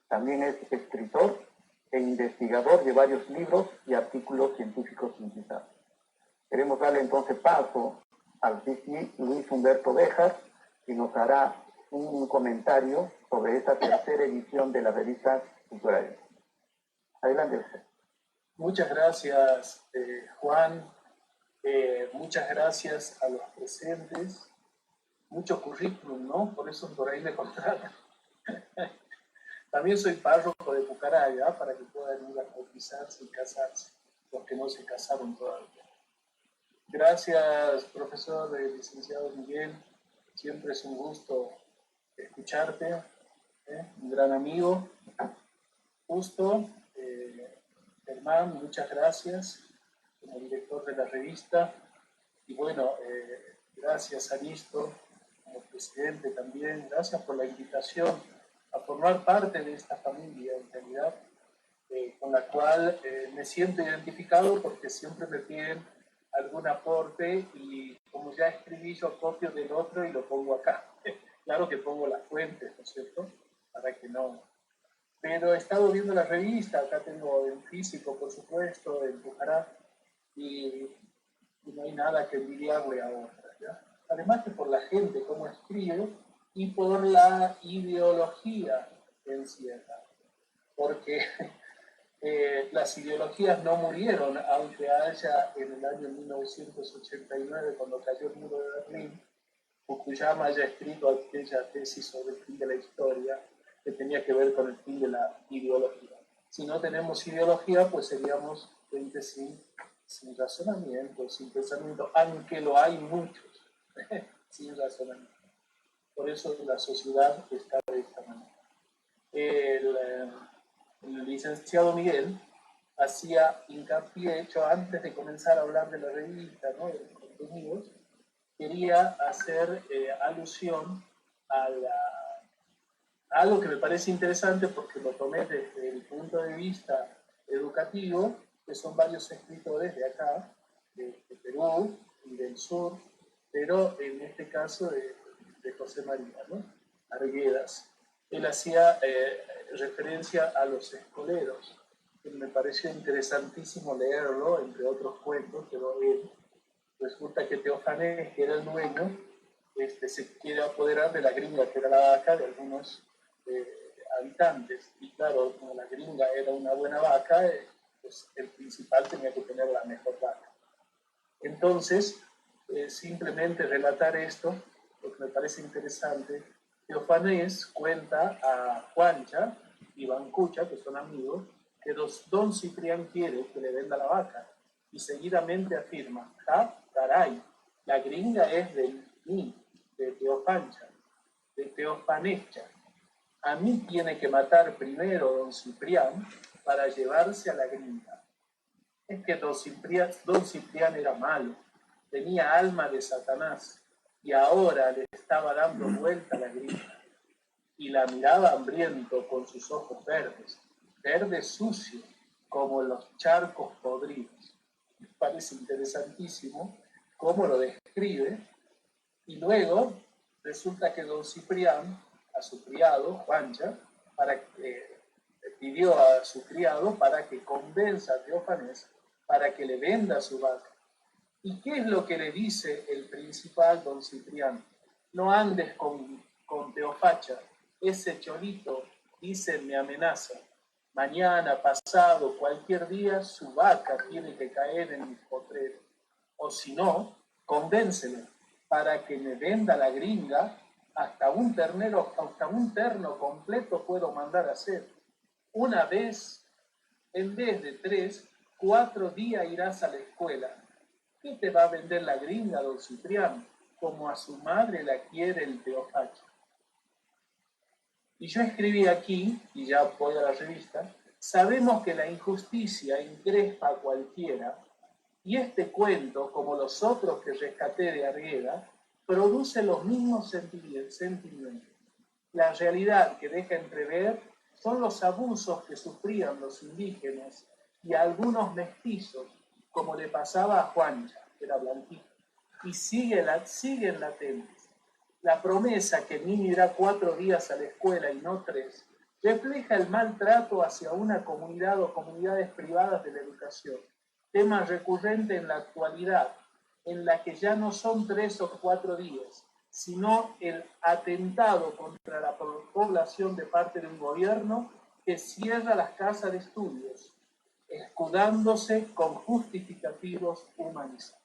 También es escritor e investigador de varios libros y artículos científicos sintetizados. Queremos darle entonces paso al CC Luis Humberto Béjar, que nos hará un comentario sobre esta tercera edición de la revista Culturalia. Adelante usted. Muchas gracias, Juan. Muchas gracias a los presentes. Mucho currículum, ¿no? Por eso por ahí me contratan. También soy párroco de Pucaraya, para que puedan ir a bautizarse y casarse, los que no se casaron todavía. Gracias, profesor licenciado Miguel. Siempre es un gusto escucharte. Un gran amigo. Justo, Germán, muchas gracias como director de la revista. Y bueno, gracias a Listo como presidente también. Gracias por la invitación a formar parte de esta familia, en realidad, con la cual me siento identificado porque siempre me piden algún aporte y como ya escribí, yo copio del otro y lo pongo acá. Claro que pongo las fuentes, ¿no es cierto? Para que no... Pero he estado viendo la revista, acá tengo en físico, por supuesto, en Pucará, y no hay nada que envidiarle a otra, ¿ya? Además que por la gente, cómo escribe, y por la ideología que encierra. Porque las ideologías no murieron, aunque haya en el año 1989, cuando cayó el muro de Berlín, Fukuyama haya escrito aquella tesis sobre el fin de la historia, que tenía que ver con el fin de la ideología. Si no tenemos ideología, pues seríamos gente sin razonamiento, sin pensamiento, aunque lo hay muchos, sin razonamiento. Por eso la sociedad está de esta manera. El licenciado Miguel hacía hincapié, hecho antes de comenzar a hablar de la revista, ¿no?, de los contenidos, quería hacer alusión a algo que me parece interesante porque lo tomé desde el punto de vista educativo, que son varios escritores de acá, de Perú y del sur, pero en este caso de José María, ¿no? Arguedas. Él hacía referencia a los escoleros, que me pareció interesantísimo leerlo, entre otros cuentos, pero resulta que Teofanés, que era el dueño, se quiere apoderar de la gringa, que era la vaca de algunos habitantes. Y claro, como la gringa era una buena vaca, pues el principal tenía que tener la mejor vaca. Entonces, simplemente relatar esto, lo que me parece interesante, Teofanés cuenta a Juancha y Bancucha, que son amigos, que don Ciprián quiere que le venda la vaca. Y seguidamente afirma, ja, caray, la gringa es de mí, de Teofancha, de Teofanecha. A mí tiene que matar primero don Ciprián para llevarse a la gringa. Es que don Ciprián era malo, tenía alma de Satanás, y ahora le estaba dando vuelta a la gringa. Y la miraba hambriento con sus ojos verdes, verde sucio, como los charcos podridos. Me parece interesantísimo cómo lo describe. Y luego resulta que don Ciprián, a su criado, Juancha, pidió a su criado para que convenza a Teofanés para que le venda su vaca. ¿Y qué es lo que le dice el principal, don Ciprián? No andes con Teofacha, ese cholito, dice, me amenaza. Mañana, pasado, cualquier día, su vaca tiene que caer en mi potrero. O si no, convéncele para que me venda la gringa, hasta un terno completo puedo mandar a hacer. Una vez, en vez de 3, 4 días irás a la escuela. ¿Qué te va a vender la gringa, don Ciprián? Como a su madre la quiere el Teofacho. Y yo escribí aquí, y ya voy a la revista, sabemos que la injusticia encrespa a cualquiera, y este cuento, como los otros que rescaté de Argueda, produce los mismos sentimientos. La realidad que deja entrever son los abusos que sufrían los indígenas y a algunos mestizos, como le pasaba a Juancha, que era blanquito, y siguen latentes. La promesa que el niño irá 4 días a la escuela y no 3, refleja el maltrato hacia una comunidad o comunidades privadas de la educación, tema recurrente en la actualidad, en la que ya no son 3 o 4 días, sino el atentado contra la población de parte de un gobierno que cierra las casas de estudios, escudándose con justificativos humanizantes.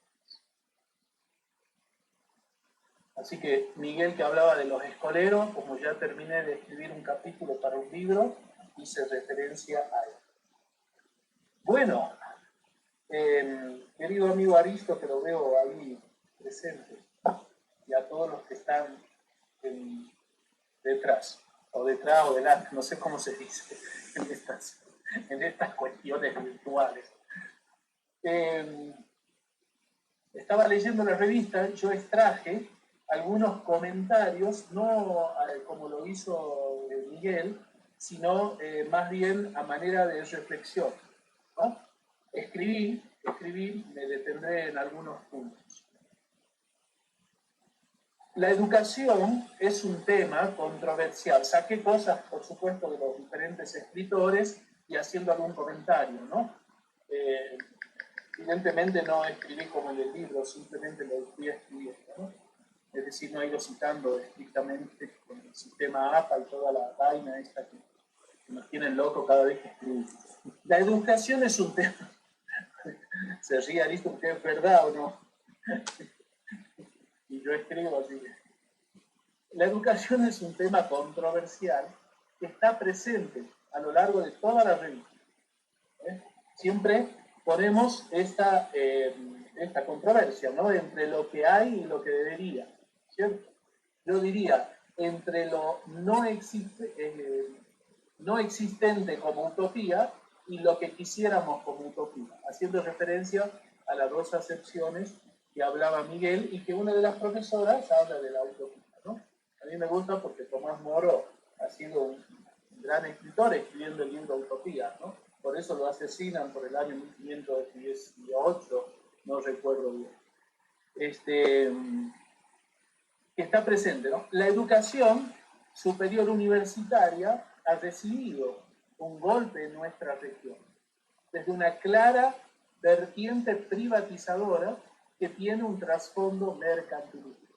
Así que Miguel, que hablaba de los escoleros, como ya terminé de escribir un capítulo para un libro, hice referencia a él. Bueno, querido amigo Aristo, que lo veo ahí presente, y a todos los que están detrás o delante, no sé cómo se dice en estas cuestiones virtuales. Estaba leyendo la revista, yo extraje algunos comentarios, no como lo hizo Miguel, sino más bien a manera de reflexión, ¿no? Escribí, me detendré en algunos puntos. La educación es un tema controversial. Saqué cosas, por supuesto, de los diferentes escritores y haciendo algún comentario, ¿no? Evidentemente no escribí como en el libro, simplemente lo fui escribiendo, ¿no? Es decir, no he ido citando estrictamente con el sistema APA y toda la vaina esta que nos tienen locos cada vez que escribimos. La educación es un tema... Se ríe Aristo porque es verdad o no. Y yo escribo así. La educación es un tema controversial que está presente a lo largo de toda la revista. Siempre ponemos esta controversia, ¿no? Entre lo que hay y lo que debería, ¿cierto? Yo diría, entre lo no existente como utopía y lo que quisiéramos como utopía, haciendo referencia a las dos acepciones que hablaba Miguel y que una de las profesoras habla de la utopía, ¿no? A mí me gusta porque Tomás Moro ha sido un gran escritor escribiendo el libro Utopía, ¿no? Por eso lo asesinan por el año 1518, no recuerdo bien. Que está presente, ¿no? La educación superior universitaria ha recibido un golpe en nuestra región, desde una clara vertiente privatizadora que tiene un trasfondo mercantilista.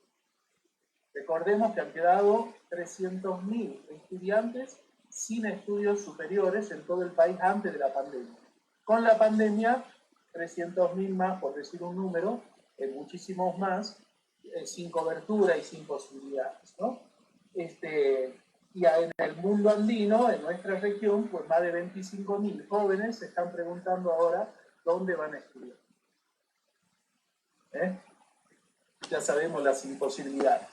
Recordemos que han quedado 300.000 estudiantes sin estudios superiores en todo el país antes de la pandemia. Con la pandemia, 300.000 más, por decir un número, muchísimos más, sin cobertura y sin posibilidades, ¿no? Y en el mundo andino, en nuestra región, pues más de 25.000 jóvenes se están preguntando ahora dónde van a estudiar. Ya sabemos las imposibilidades.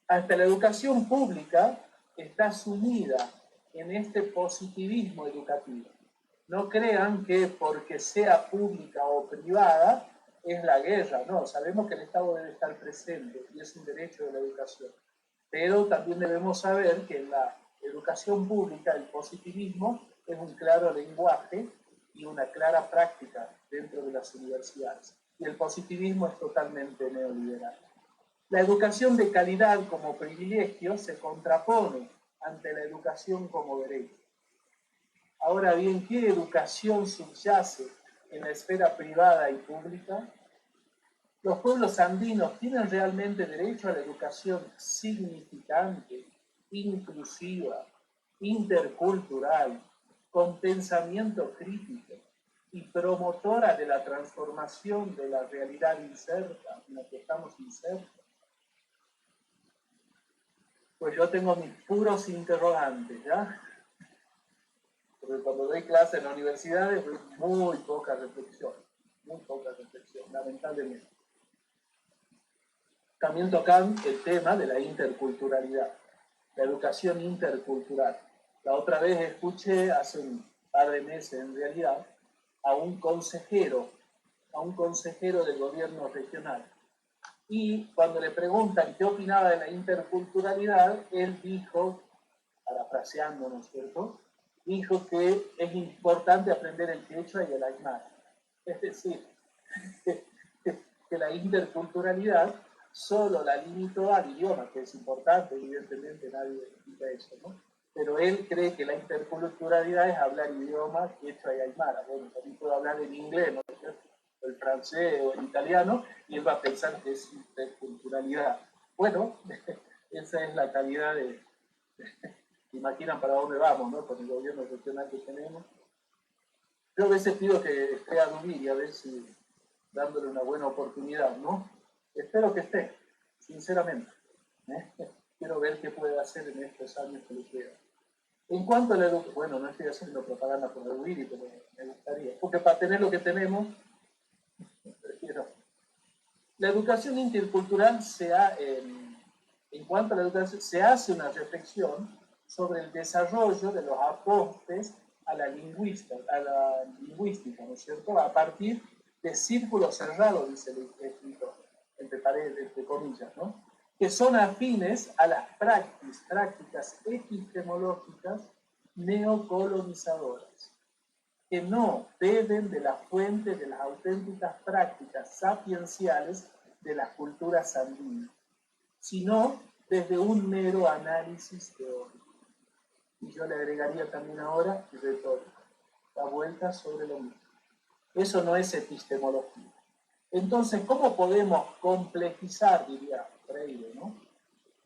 Hasta la educación pública está sumida en este positivismo educativo. No crean que porque sea pública o privada es la guerra, no, sabemos que el Estado debe estar presente y es un derecho de la educación. Pero también debemos saber que en la educación pública el positivismo es un claro lenguaje y una clara práctica dentro de las universidades. Y el positivismo es totalmente neoliberal. La educación de calidad como privilegio se contrapone ante la educación como derecho. Ahora bien, ¿qué educación subyace en la esfera privada y pública? ¿Los pueblos andinos tienen realmente derecho a la educación significante, inclusiva, intercultural, con pensamiento crítico y promotora de la transformación de la realidad inserta, en la que estamos insertos? Pues yo tengo mis puros interrogantes, ¿ya? Porque cuando doy clase en la universidad es muy poca reflexión, lamentablemente. También tocan el tema de la interculturalidad, la educación intercultural. La otra vez escuché, hace un par de meses en realidad, a un consejero del gobierno regional. Y cuando le preguntan qué opinaba de la interculturalidad, él dijo, parafraseando, ¿no es cierto?, dijo que es importante aprender el quechua y el aymara. Es decir, que la interculturalidad solo la limitó al idioma, que es importante, evidentemente nadie quita eso, ¿no? Pero él cree que la interculturalidad es hablar idiomas quechua y aymara. Bueno, también puedo hablar en inglés, ¿no? El francés o el italiano, y él va a pensar que es interculturalidad. Bueno, esa es la calidad de... Imaginan para dónde vamos, ¿no? Con el gobierno regional que tenemos. Yo a veces pido que esté a Dubí y a ver si dándole una buena oportunidad, ¿no? Espero que esté, sinceramente. Quiero ver qué puede hacer en estos años que le quedan. En cuanto a la educación, bueno, no estoy haciendo propaganda por el Ubiri, pero me gustaría, porque para tener lo que tenemos, prefiero. La educación intercultural en cuanto a la educación, se hace una reflexión sobre el desarrollo de los aportes a la lingüística, ¿no es cierto?, a partir de círculos cerrados, dice el escritor, entre comillas, ¿no?, que son afines a las prácticas epistemológicas neocolonizadoras, que no beben de la fuente de las auténticas prácticas sapienciales de las culturas andinas, sino desde un mero análisis teórico. Y yo le agregaría también ahora retórica, la vuelta sobre lo mismo. Eso no es epistemología. Entonces, ¿cómo podemos complejizar, diría Freire, ¿no?,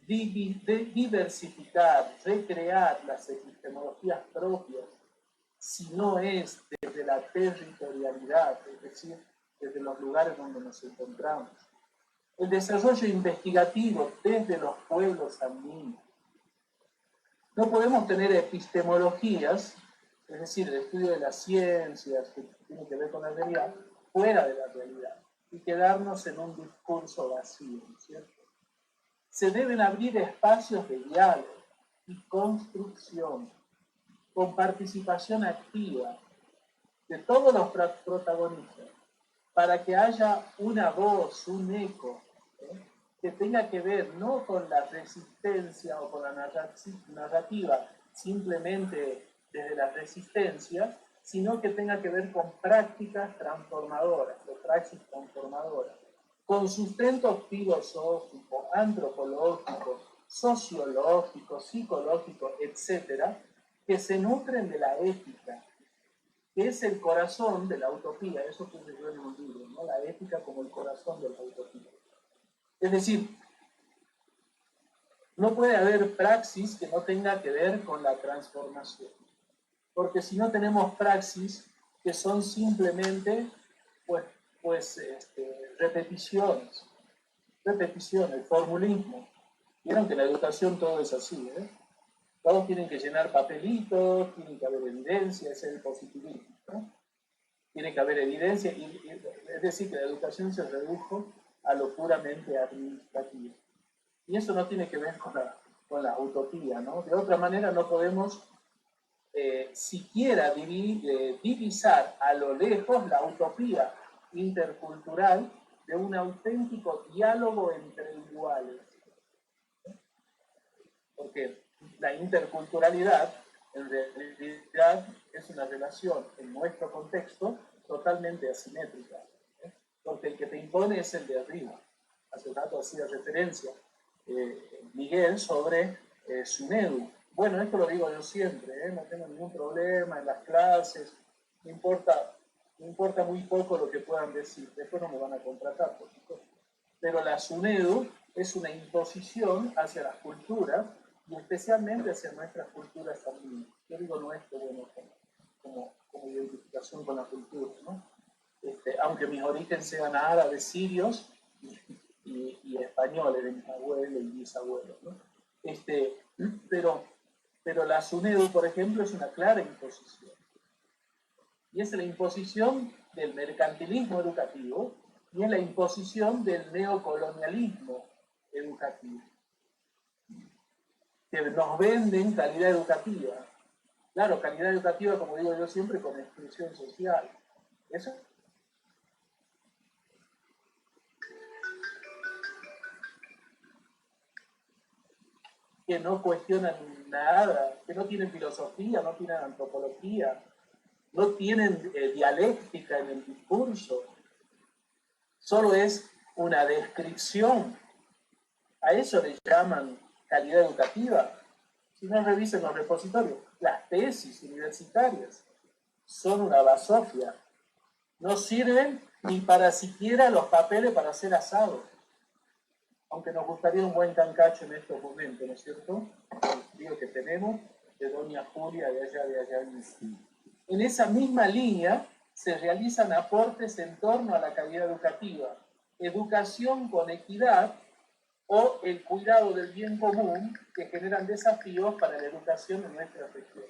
diversificar, recrear las epistemologías propias, si no es desde la territorialidad, es decir, desde los lugares donde nos encontramos? El desarrollo investigativo desde los pueblos andinos. No podemos tener epistemologías, es decir, el estudio de las ciencias que tiene que ver con la realidad, fuera de la realidad y quedarnos en un discurso vacío, ¿no es cierto? Se deben abrir espacios de diálogo y construcción con participación activa de todos los protagonistas, para que haya una voz, un eco, que tenga que ver no con la resistencia o con la narrativa simplemente desde la resistencia, sino que tenga que ver con prácticas transformadoras, o praxis transformadoras, con sustento filosófico, antropológico, sociológico, psicológico, etcétera, que se nutren de la ética, que es el corazón de la utopía. Eso puse yo en un libro, ¿no? La ética como el corazón de la utopía. Es decir, no puede haber praxis que no tenga que ver con la transformación, porque si no tenemos praxis que son simplemente repeticiones, formulismo. Vieron que en la educación todo es así, ¿eh? Todos tienen que llenar papelitos, tiene que haber evidencia, ese es el positivismo, ¿no? Tiene que haber evidencia, es decir, que la educación se redujo a lo puramente administrativo. Y eso no tiene que ver con la utopía, ¿no? De otra manera no podemos siquiera divisar a lo lejos la utopía intercultural de un auténtico diálogo entre iguales. Porque la interculturalidad en realidad es una relación en nuestro contexto totalmente asimétrica, porque el que te impone es el de arriba. Hace rato hacía referencia Miguel sobre SUNEDU. Bueno, esto lo digo yo siempre, no tengo ningún problema en las clases, me importa muy poco lo que puedan decir, después no me van a contratar, por supuesto. Pero la SUNEDU es una imposición hacia las culturas y especialmente hacia nuestras culturas también. Yo digo nuestro, bueno, como identificación con la cultura, ¿no? Aunque mis orígenes sean árabes, sirios y españoles, de mis abuelos y bisabuelos, ¿no? Pero la SUNEDU, por ejemplo, es una clara imposición. Y es la imposición del mercantilismo educativo y es la imposición del neocolonialismo educativo, que nos venden calidad educativa. Claro, calidad educativa, como digo yo siempre, con exclusión social. Eso que no cuestionan nada, que no tienen filosofía, no tienen antropología, no tienen dialéctica en el discurso, solo es una descripción. A eso le llaman calidad educativa. Si no revisen los repositorios, las tesis universitarias son una basofia. No sirven ni para siquiera los papeles para hacer asado. Aunque nos gustaría un buen cancacho en estos momentos, ¿no es cierto? El frío que tenemos de Doña Julia de allá. En esa misma línea se realizan aportes en torno a la calidad educativa, educación con equidad o el cuidado del bien común que generan desafíos para la educación en nuestra región.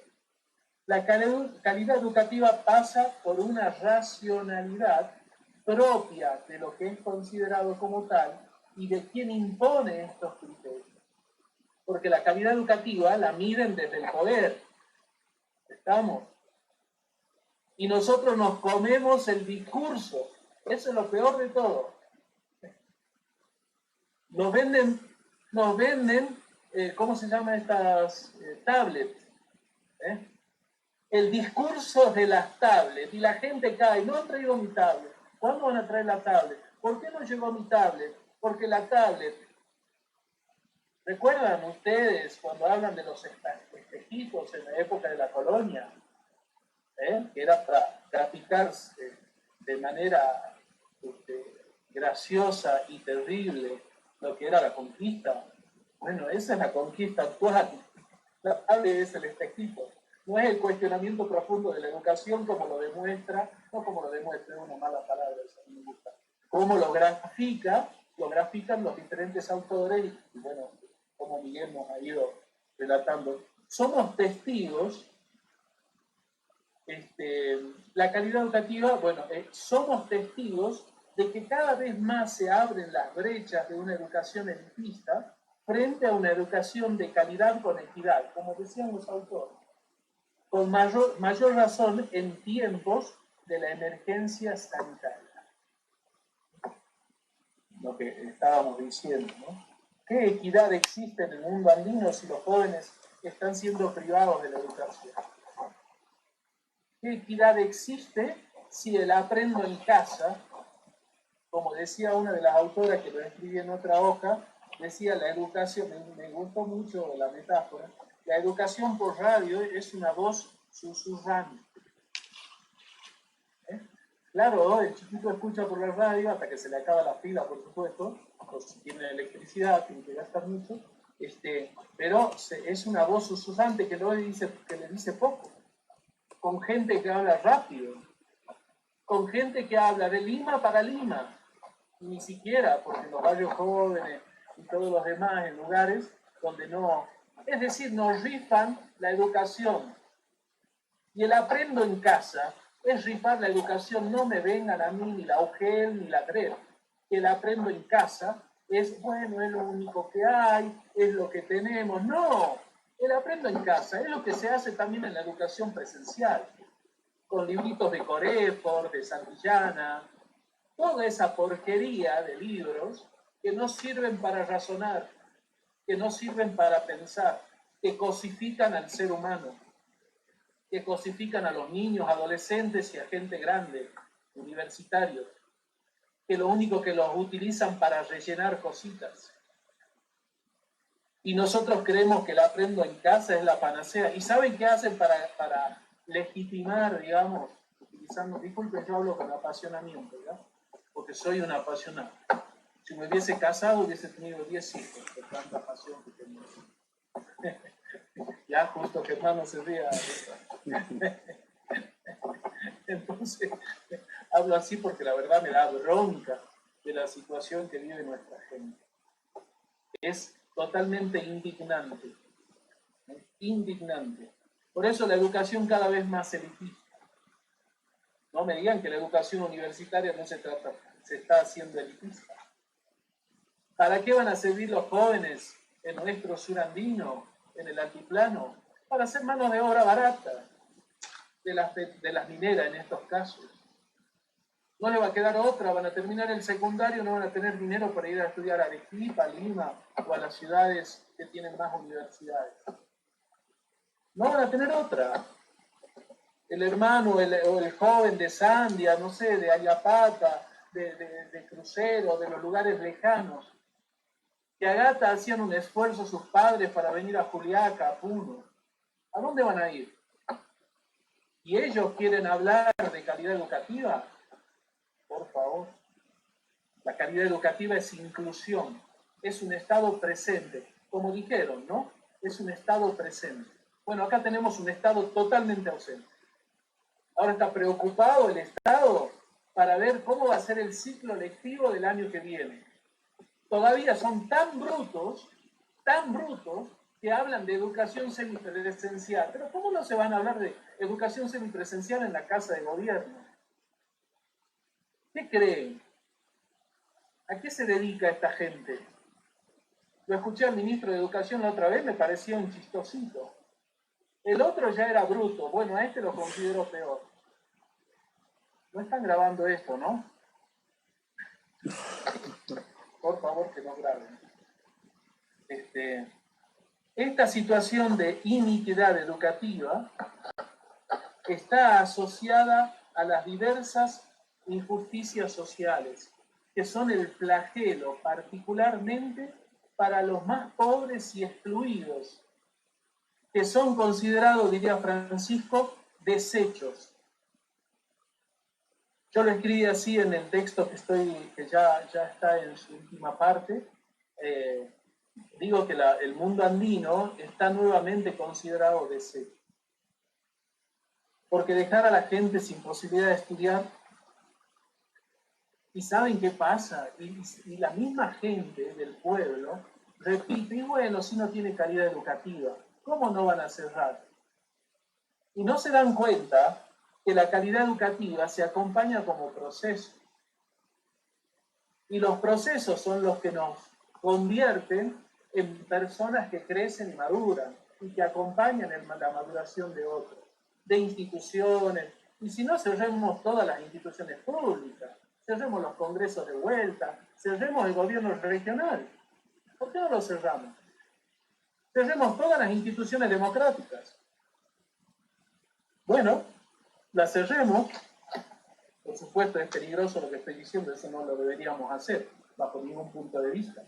La calidad educativa pasa por una racionalidad propia de lo que es considerado como tal y de quién impone estos criterios. Porque la calidad educativa la miden desde el poder. ¿Estamos? Y nosotros nos comemos el discurso. Eso es lo peor de todo. Nos venden ¿cómo se llaman estas tablets? El discurso de las tablets. Y la gente cae, no han traído mi tablet. ¿Cuándo van a traer la tablet? ¿Por qué no llegó mi tablet? Porque la tablet... ¿Recuerdan ustedes cuando hablan de los espejitos en la época de la colonia? Que era para graficarse de manera graciosa y terrible lo que era la conquista. Bueno, esa es la conquista actual. La tablet es el espejito. No es el cuestionamiento profundo de la educación como lo demuestra, no como lo demuestra, es una mala palabra, eso no me gusta. Como lo grafican los diferentes autores y bueno, como Miguel nos ha ido relatando. Somos testigos, la calidad educativa, bueno, somos testigos de que cada vez más se abren las brechas de una educación elitista frente a una educación de calidad con equidad, como decían los autores, con mayor razón en tiempos de la emergencia sanitaria. lo que estábamos diciendo, ¿no? ¿Qué equidad existe en el mundo andino si los jóvenes están siendo privados de la educación? ¿Qué equidad existe si el aprendo en casa, como decía una de las autoras que lo escribí en otra hoja, decía la educación, me gustó mucho la metáfora, la educación por radio es una voz susurrante. Claro, el chiquito escucha por la radio hasta que se le acaba la pila, por supuesto, o si tiene electricidad, tiene que gastar mucho, pero es una voz susurrante que le dice poco, con gente que habla rápido, con gente que habla de Lima para Lima, ni siquiera, porque los barrios jóvenes y todos los demás en lugares donde no, es decir, nos rifan la educación. Y el aprendo en casa es rifar la educación, no me vengan a mí ni la UGEL ni la GRER. El aprendo en casa es, bueno, es lo único que hay, es lo que tenemos. No, el aprendo en casa es lo que se hace también en la educación presencial, con libritos de Corefor, de Santillana, toda esa porquería de libros que no sirven para razonar, que no sirven para pensar, que cosifican al ser humano, que cosifican a los niños, adolescentes y a gente grande, universitarios, que lo único que los utilizan para rellenar cositas. Y nosotros creemos que el aprendo en casa es la panacea. ¿Y saben qué hacen para legitimar, digamos, utilizando, disculpen, yo hablo con apasionamiento, ¿ya? Porque soy un apasionado. Si me hubiese casado, hubiese tenido 10 hijos, por tanta pasión que tenía. Ya, justo que hermano se ría. Entonces, hablo así porque la verdad me da bronca de la situación que vive nuestra gente. Es totalmente indignante. Indignante. Por eso la educación cada vez más elitista. No me digan que la educación universitaria no se está haciendo elitista. ¿Para qué van a servir los jóvenes en nuestro surandino, en el altiplano? Para hacer mano de obra barata de las mineras en estos casos. No le va a quedar otra, van a terminar el secundario, no van a tener dinero para ir a estudiar a Arequipa, Lima o a las ciudades que tienen más universidades. No van a tener otra. El hermano o el joven de Sandia, no sé, de Ayapata, de Crucero, de los lugares lejanos, que a Gata hacían un esfuerzo sus padres para venir a Juliaca, a Puno. ¿A dónde van a ir? ¿Y ellos quieren hablar de calidad educativa? Por favor. La calidad educativa es inclusión, es un estado presente, como dijeron, ¿no? Es un estado presente. Bueno, acá tenemos un estado totalmente ausente. Ahora está preocupado el Estado para ver cómo va a ser el ciclo lectivo del año que viene. Todavía son tan brutos, que hablan de educación semipresencial. Pero ¿cómo no se van a hablar de educación semipresencial en la Casa de Gobierno? ¿Qué creen? ¿A qué se dedica esta gente? Lo escuché al ministro de Educación la otra vez, me parecía un chistosito. El otro ya era bruto, bueno, a este lo considero peor. No están grabando esto, ¿no? Por favor, que no graben. Esta situación de iniquidad educativa está asociada a las diversas injusticias sociales, que son el flagelo particularmente para los más pobres y excluidos, que son considerados, diría Francisco, desechos. Yo lo escribí así en el texto que ya está en su última parte. Digo que el mundo andino está nuevamente considerado desecho. Porque dejar a la gente sin posibilidad de estudiar, ¿y saben qué pasa? Y la misma gente del pueblo repite, y bueno, si no tiene calidad educativa, ¿cómo no van a cerrar? Y no se dan cuenta que la calidad educativa se acompaña como proceso. Y los procesos son los que nos convierten en personas que crecen y maduran y que acompañan la maduración de otros, de instituciones. Y si no, cerremos todas las instituciones públicas. cerremos los congresos de vuelta, cerremos el gobierno regional. ¿Por qué no lo cerramos? Cerremos todas las instituciones democráticas. Bueno, las cerremos. Por supuesto, es peligroso lo que estoy diciendo, eso no lo deberíamos hacer, bajo ningún punto de vista.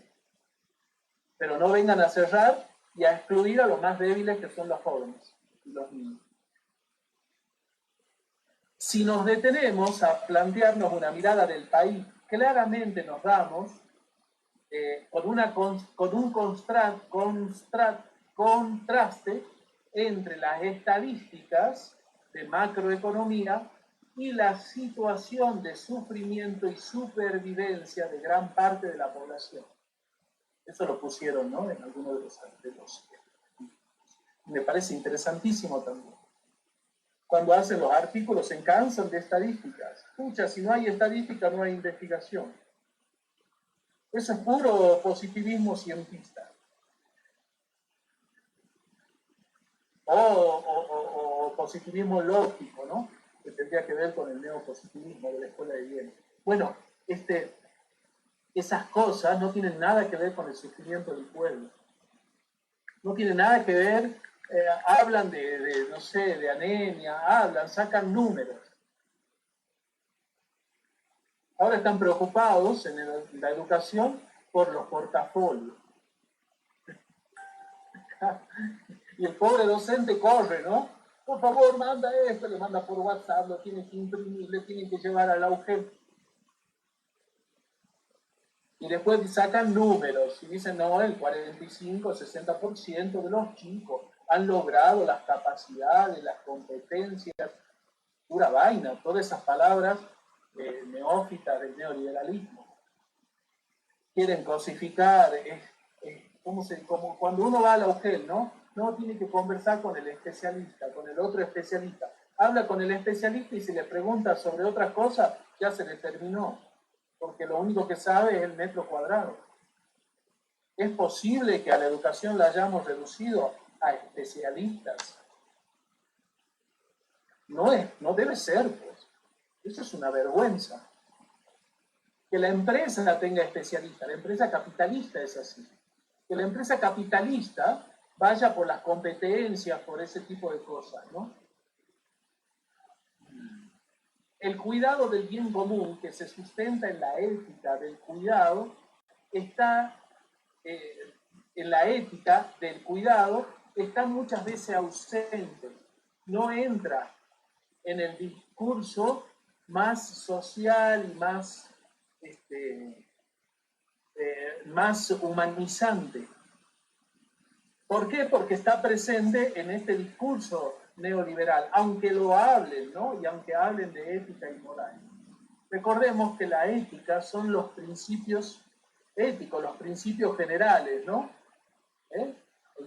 Pero no vengan a cerrar y a excluir a los más débiles, que son los jóvenes y los niños. Si nos detenemos a plantearnos una mirada del país, claramente nos damos con un contraste entre las estadísticas de macroeconomía y la situación de sufrimiento y supervivencia de gran parte de la población. Eso lo pusieron, ¿no?, en algunos de los. Me parece interesantísimo también. Cuando hacen los artículos se cansan de estadísticas. Pucha, si no hay estadística, no hay investigación. Eso es puro positivismo cientista. O positivismo lógico, ¿no?, que tendría que ver con el neopositivismo de la Escuela de Viena. Bueno, esas cosas no tienen nada que ver con el sufrimiento del pueblo. No tienen nada que ver, hablan no sé, de anemia, sacan números. Ahora están preocupados en la educación por los portafolios. Y el pobre docente corre, ¿no? Por favor, manda esto, le manda por WhatsApp, lo tiene que imprimir, le tiene que llevar al UGEL. Y después sacan números y dicen, no, el 45, 60% de los chicos han logrado las capacidades, las competencias, pura vaina, todas esas palabras neófitas del neoliberalismo. Quieren cosificar, como cuando uno va a la UGEL, ¿no? No, tiene que conversar con el especialista, con el otro especialista. Habla con el especialista y si le pregunta sobre otras cosas, ya se le terminó. Porque lo único que sabe es el metro cuadrado. ¿Es posible que a la educación la hayamos reducido a especialistas? No debe ser, pues. Eso es una vergüenza. Que la empresa tenga especialistas, la empresa capitalista es así. Que la empresa capitalista vaya por las competencias, por ese tipo de cosas, ¿no? El cuidado del bien común, que se sustenta en la ética del cuidado, está en la ética del cuidado, está muchas veces ausente, no entra en el discurso más social y más humanizante. ¿Por qué? Porque está presente en este discurso neoliberal, aunque lo hablen, ¿no? Y aunque hablen de ética y moral. Recordemos que la ética son los principios éticos, los principios generales, ¿no? El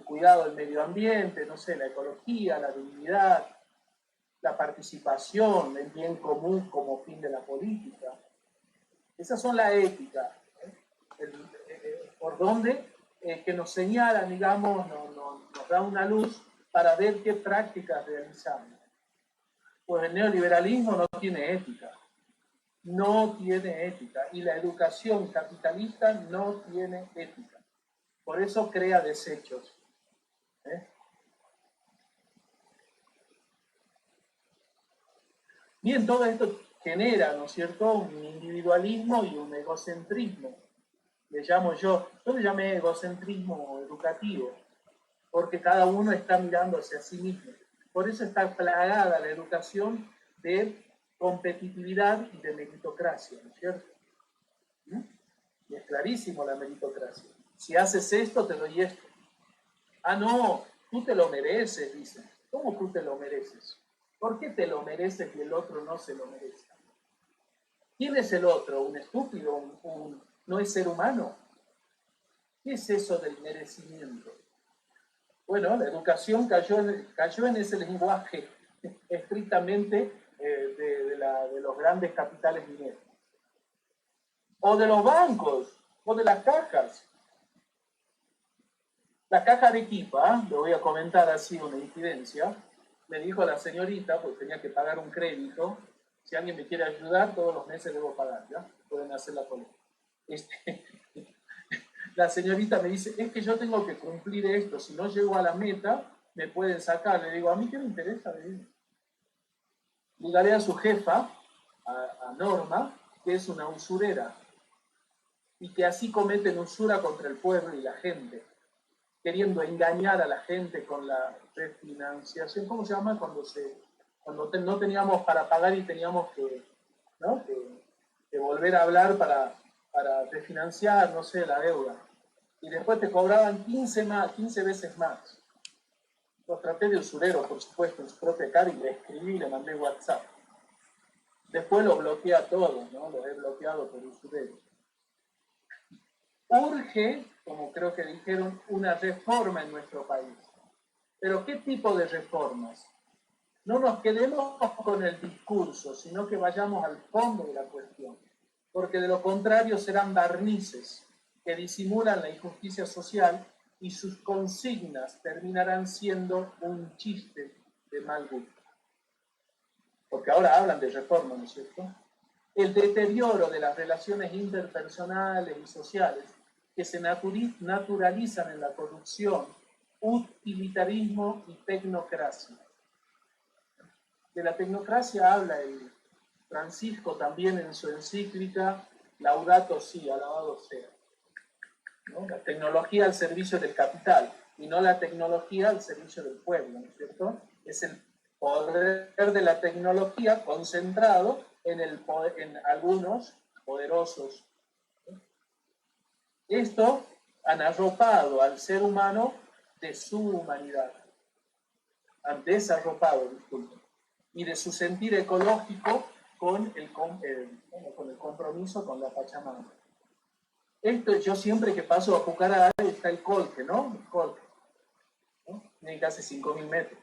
cuidado del medio ambiente, no sé, la ecología, la dignidad, la participación, el bien común como fin de la política. Esas son la ética, por donde que nos señalan, digamos, nos da una luz para ver qué prácticas realizamos. Pues el neoliberalismo no tiene ética. No tiene ética. Y la educación capitalista no tiene ética. Por eso crea desechos. Bien, todo esto genera, ¿no es cierto?, un individualismo y un egocentrismo. Le llamé egocentrismo educativo, porque cada uno está mirando hacia sí mismo. Por eso está plagada la educación de competitividad y de meritocracia, ¿no es cierto? Y es clarísimo la meritocracia. Si haces esto, te doy esto. Ah, no, tú te lo mereces, dicen. ¿Cómo tú te lo mereces? ¿Por qué te lo mereces y el otro no se lo merece? ¿Quién es el otro? ¿Un estúpido? ¿No es ser humano? ¿Qué es eso del merecimiento? Bueno, la educación cayó en ese lenguaje estrictamente de los grandes capitales mineros. O de los bancos, o de las cajas. La caja de Arequipa, le voy a comentar así una incidencia, me dijo la señorita, pues tenía que pagar un crédito, Si alguien me quiere ayudar, todos los meses debo pagar, ¿ya? Pueden hacer la colecta. La señorita me dice, es que yo tengo que cumplir esto, si no llego a la meta, me pueden sacar. Le digo, a mí qué me interesa, le digo. Dígale a su jefa, a Norma, que es una usurera, y que así cometen usura contra el pueblo y la gente, queriendo engañar a la gente con la refinanciación. ¿Cómo se llama? Cuando no teníamos para pagar y teníamos que, ¿no? que volver a hablar para refinanciar, no sé, la deuda. Y después te cobraban 15 veces más. Lo traté de usurero, por supuesto, en su propia cara, y le escribí y le mandé WhatsApp. Después lo bloqueé a todos, ¿no? Los he bloqueado por usurero. Urge, como creo que dijeron, una reforma en nuestro país. ¿Pero qué tipo de reformas? No nos quedemos con el discurso, sino que vayamos al fondo de la cuestión. Porque de lo contrario serán barnices que disimulan la injusticia social y sus consignas terminarán siendo un chiste de mal gusto. Porque ahora hablan de reforma, ¿no es cierto? El deterioro de las relaciones interpersonales y sociales que se naturalizan en la corrupción, utilitarismo y tecnocracia. De la tecnocracia habla el Francisco también en su encíclica Laudato Si, alabado sea. ¿No? La tecnología al servicio del capital y no la tecnología al servicio del pueblo, ¿no es cierto? Es el poder de la tecnología concentrado en algunos poderosos. Esto han arropado al ser humano de su humanidad, han desarropado, disculpe, y de su sentir ecológico con el compromiso con la Pachamama. Esto, yo siempre que paso a Pucará está el Colque, ¿no? El Colque, ¿no? Tiene casi 5.000 metros.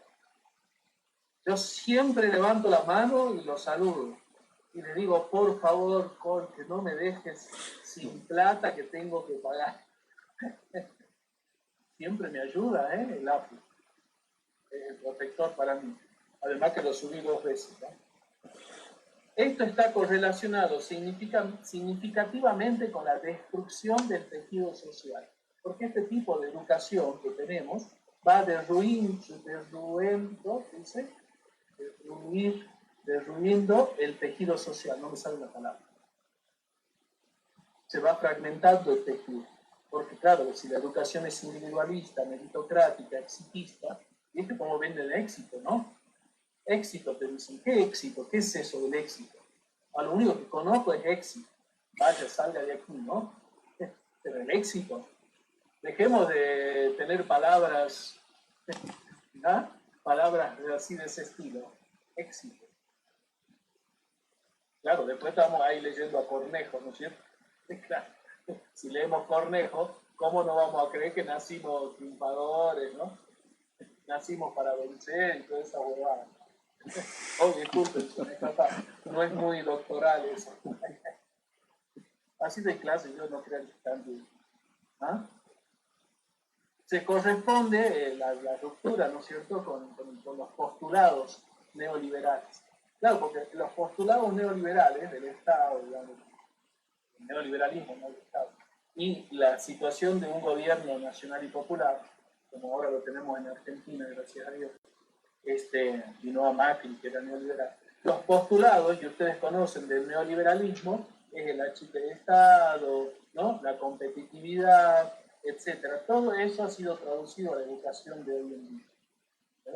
Yo siempre levanto la mano y lo saludo. Y le digo, por favor, Colque, no me dejes sin plata que tengo que pagar. Siempre me ayuda, el APU. El protector para mí. Además que lo subí 2 veces, ¿no? Esto está correlacionado significativamente con la destrucción del tejido social, porque este tipo de educación que tenemos va derruyendo el tejido social, no me sale la palabra. Se va fragmentando el tejido, porque claro, si la educación es individualista, meritocrática, exitista, ¿viste cómo venden el éxito, no? Éxito, te dicen, ¿qué éxito? ¿Qué es eso del éxito? Lo único que conozco es éxito. Vaya, salga de aquí, ¿no? Pero el éxito. Dejemos de tener palabras, ¿no? Palabras así de ese estilo. Éxito. Claro, después estamos ahí leyendo a Cornejo, ¿no es cierto? Claro, si leemos Cornejo, ¿cómo no vamos a creer que nacimos triunfadores, ¿no? Nacimos para vencer y toda esa huevada. Oh, disculpen, no es muy doctoral eso. Así de clase, yo no creo que también. ¿Ah? Se corresponde la ruptura, ¿no es cierto?, con los postulados neoliberales. Claro, porque los postulados neoliberales del Estado, digamos, el neoliberalismo, no el Estado, y la situación de un gobierno nacional y popular, como ahora lo tenemos en Argentina, gracias a Dios, y no a Macri, que era neoliberal. Los postulados que ustedes conocen del neoliberalismo es el achite de Estado, ¿no? La competitividad, etcétera. Todo eso ha sido traducido a la educación de hoy en día. ¿Sí?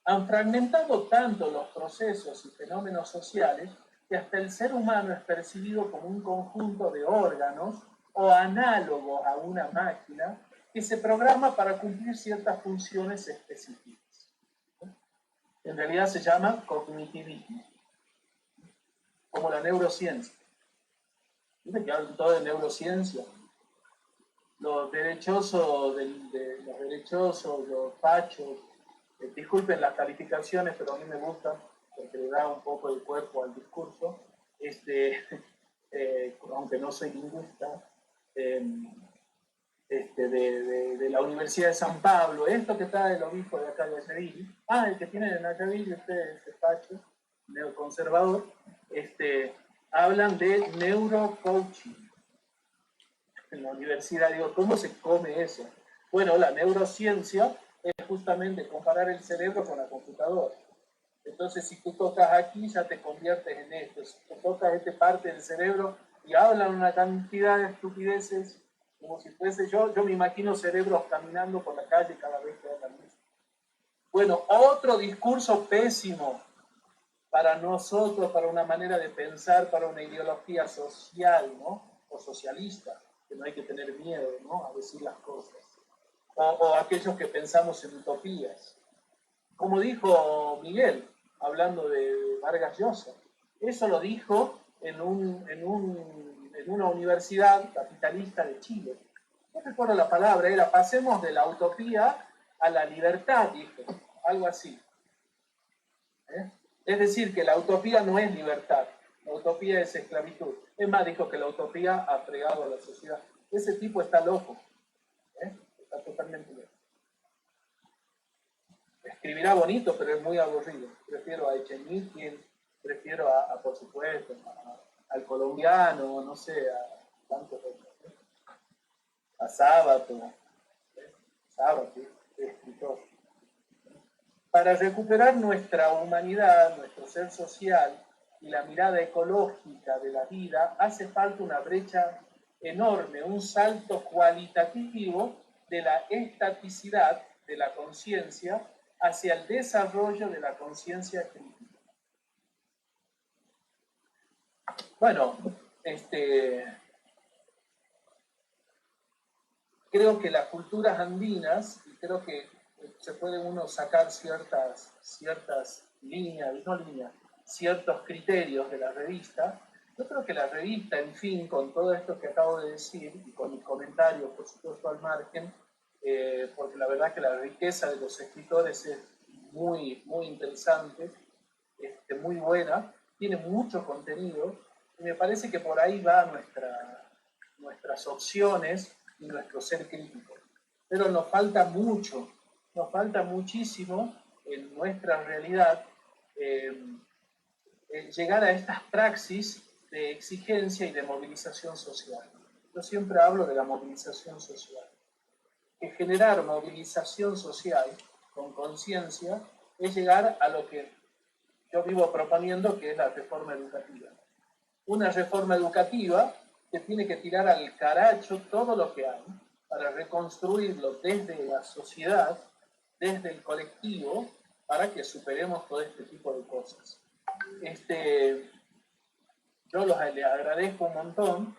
Han fragmentado tanto los procesos y fenómenos sociales que hasta el ser humano es percibido como un conjunto de órganos o análogos a una máquina que se programa para cumplir ciertas funciones específicas. En realidad se llama cognitivismo, como la neurociencia. ¿Viste que hablan todo de neurociencia? Los derechosos, los fachos, disculpen las calificaciones, pero a mí me gusta porque le da un poco de cuerpo al discurso, aunque no soy lingüista, de la Universidad de San Pablo, esto que está el obispo de acá de Ayaviri, el que tiene en Ayaviri, usted es facho, neoconservador, hablan de neurocoaching en la universidad. Digo, ¿cómo se come eso? Bueno, la neurociencia es justamente comparar el cerebro con la computadora. Entonces, si tú tocas aquí, ya te conviertes en esto. Si tú tocas esta parte del cerebro y hablan una cantidad de estupideces, como si fuese yo me imagino cerebros caminando por la calle cada vez que hablan eso. Bueno, otro discurso pésimo para nosotros, para una manera de pensar, para una ideología social, ¿no? O socialista, que no hay que tener miedo, ¿no? A decir las cosas. O aquellos que pensamos en utopías. Como dijo Miguel, hablando de Vargas Llosa, eso lo dijo en una universidad capitalista de Chile. No recuerdo la palabra, era pasemos de la utopía a la libertad, dijo, algo así. Es decir, que la utopía no es libertad, la utopía es esclavitud. Es más, dijo que la utopía ha fregado a la sociedad. Ese tipo está loco, está totalmente loco. Escribirá bonito, pero es muy aburrido. Prefiero a Echenique, prefiero por supuesto, al colombiano, no sé, a tantos otros, a Sábato, escritor. Para recuperar nuestra humanidad, nuestro ser social y la mirada ecológica de la vida, hace falta una brecha enorme, un salto cualitativo de la estaticidad de la conciencia hacia el desarrollo de la conciencia crítica. Bueno, creo que las culturas andinas, y creo que se puede uno sacar ciertas líneas, no líneas, ciertos criterios de la revista. Yo creo que la revista, en fin, con todo esto que acabo de decir, y con mis comentarios, por supuesto, al margen, porque la verdad que la riqueza de los escritores es muy, muy interesante, muy buena, tiene mucho contenido, y me parece que por ahí va nuestras opciones y nuestro ser crítico. Pero nos falta mucho, nos falta muchísimo en nuestra realidad llegar a estas praxis de exigencia y de movilización social. Yo siempre hablo de la movilización social. Que generar movilización social con conciencia es llegar a lo que yo vivo proponiendo, que es la reforma educativa. Una reforma educativa que tiene que tirar al caracho todo lo que hay para reconstruirlo desde la sociedad, desde el colectivo, para que superemos todo este tipo de cosas. Yo les agradezco un montón,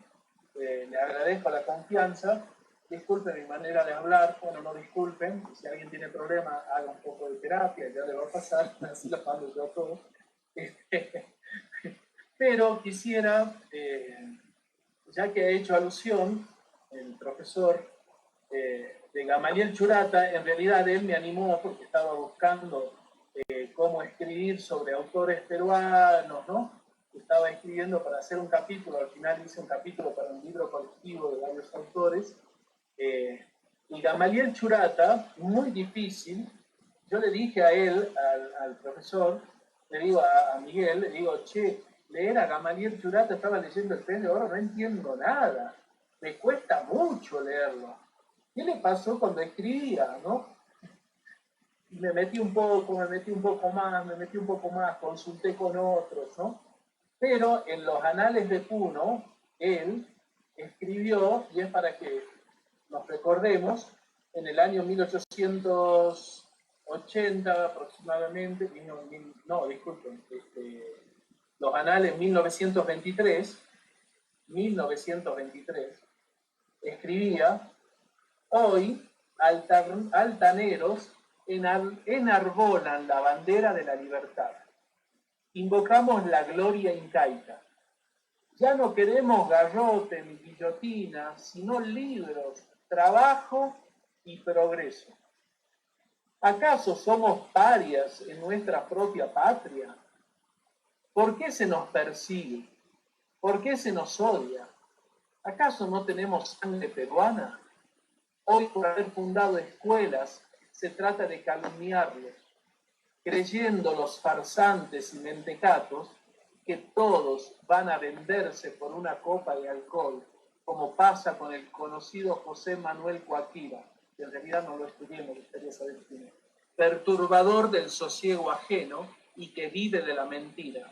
les agradezco la confianza. Disculpen mi manera de hablar, bueno, no disculpen, si alguien tiene problema, haga un poco de terapia, ya le va a pasar, así lo hablo yo todo. Pero quisiera, ya que ha hecho alusión el profesor de Gamaliel Churata, en realidad él me animó porque estaba buscando cómo escribir sobre autores peruanos, ¿no? Estaba escribiendo para hacer un capítulo, al final hice un capítulo para un libro colectivo de varios autores, y Gamaliel Churata, muy difícil, yo le dije a él, al profesor, le digo a Miguel, le digo, che, leer a Gamaliel Churata, estaba leyendo el Pez de Oro, no entiendo nada, me cuesta mucho leerlo. ¿Qué le pasó cuando escribía, no? Y me metí un poco más, consulté con otros, ¿no? Pero en los anales de Puno, él escribió, y es para que nos recordemos, en el año 1880 aproximadamente, los anales 1923, escribía: hoy altaneros enarbolan la bandera de la libertad. Invocamos la gloria incaica. Ya no queremos garrote ni guillotina, sino libros, trabajo y progreso. ¿Acaso somos parias en nuestra propia patria? ¿Por qué se nos persigue? ¿Por qué se nos odia? ¿Acaso no tenemos sangre peruana? Hoy, por haber fundado escuelas, se trata de calumniarlos, creyendo los farsantes y mentecatos que todos van a venderse por una copa de alcohol, como pasa con el conocido José Manuel Coaquira, que en realidad no lo estudié, me gustaría saber quién es, perturbador del sosiego ajeno y que vive de la mentira.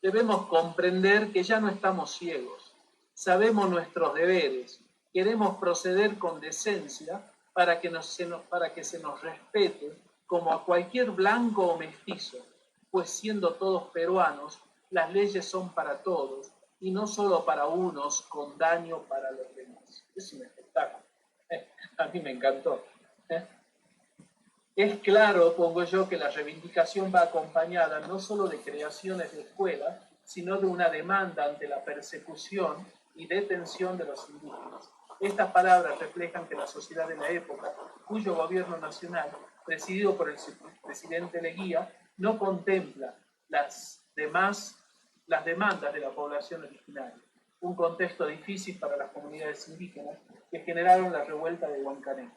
Debemos comprender que ya no estamos ciegos, sabemos nuestros deberes, queremos proceder con decencia para que se nos respete como a cualquier blanco o mestizo, pues siendo todos peruanos, las leyes son para todos y no solo para unos con daño para los demás. Es un espectáculo. A mí me encantó. Es claro, pongo yo, que la reivindicación va acompañada no solo de creaciones de escuelas, sino de una demanda ante la persecución y detención de los indígenas. Estas palabras reflejan que la sociedad de la época, cuyo gobierno nacional, presidido por el presidente Leguía, no contempla las demandas de la población originaria. Un contexto difícil para las comunidades indígenas que generaron la revuelta de Huancané.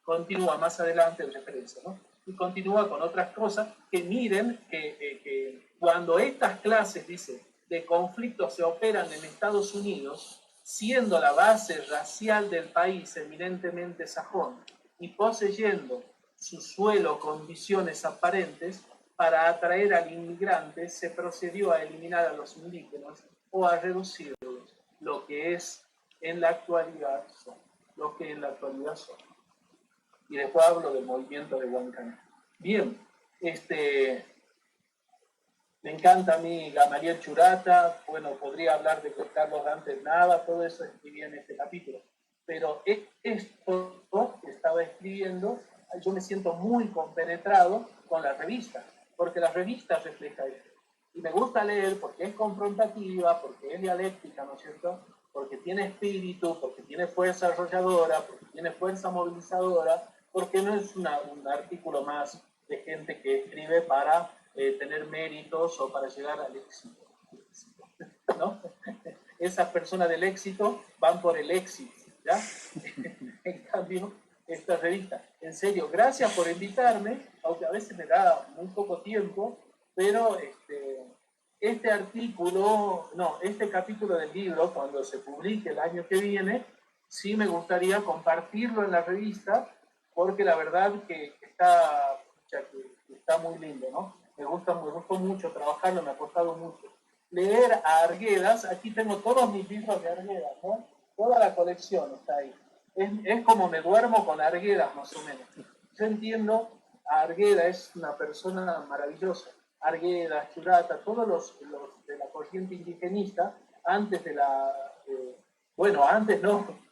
Continúa más adelante en referencia, ¿no? Y continúa con otras cosas que miren que cuando estas clases, dice, de conflictos se operan en Estados Unidos, siendo la base racial del país eminentemente sajón y poseyendo su suelo con visiones aparentes, para atraer al inmigrante se procedió a eliminar a los indígenas o a reducirlos, lo que en la actualidad son. Y después hablo del movimiento de Huancané. Bien, me encanta a mí Gamaliel Churata, bueno, podría hablar de Carlos Dante Nava, todo eso escribía en este capítulo. Pero esto que estaba escribiendo, yo me siento muy compenetrado con la revista, porque la revista refleja esto. Y me gusta leer porque es confrontativa, porque es dialéctica, ¿no es cierto? Porque tiene espíritu, porque tiene fuerza arrolladora, porque tiene fuerza movilizadora, porque no es un artículo más de gente que escribe para tener méritos o para llegar al éxito, ¿no? Esas personas del éxito van por el éxito, ¿ya? En cambio, esta revista, en serio, gracias por invitarme, aunque a veces me da muy poco tiempo, pero este capítulo del libro, cuando se publique el año que viene, sí me gustaría compartirlo en la revista, porque la verdad que está muy lindo, ¿no? Me gustó mucho trabajarlo, me ha costado mucho. Leer a Arguedas, aquí tengo todos mis libros de Arguedas, ¿no? Toda la colección está ahí. Es como me duermo con Arguedas, más o menos. Yo entiendo a Arguedas, es una persona maravillosa. Arguedas, Churata, todos los de la corriente indigenista, antes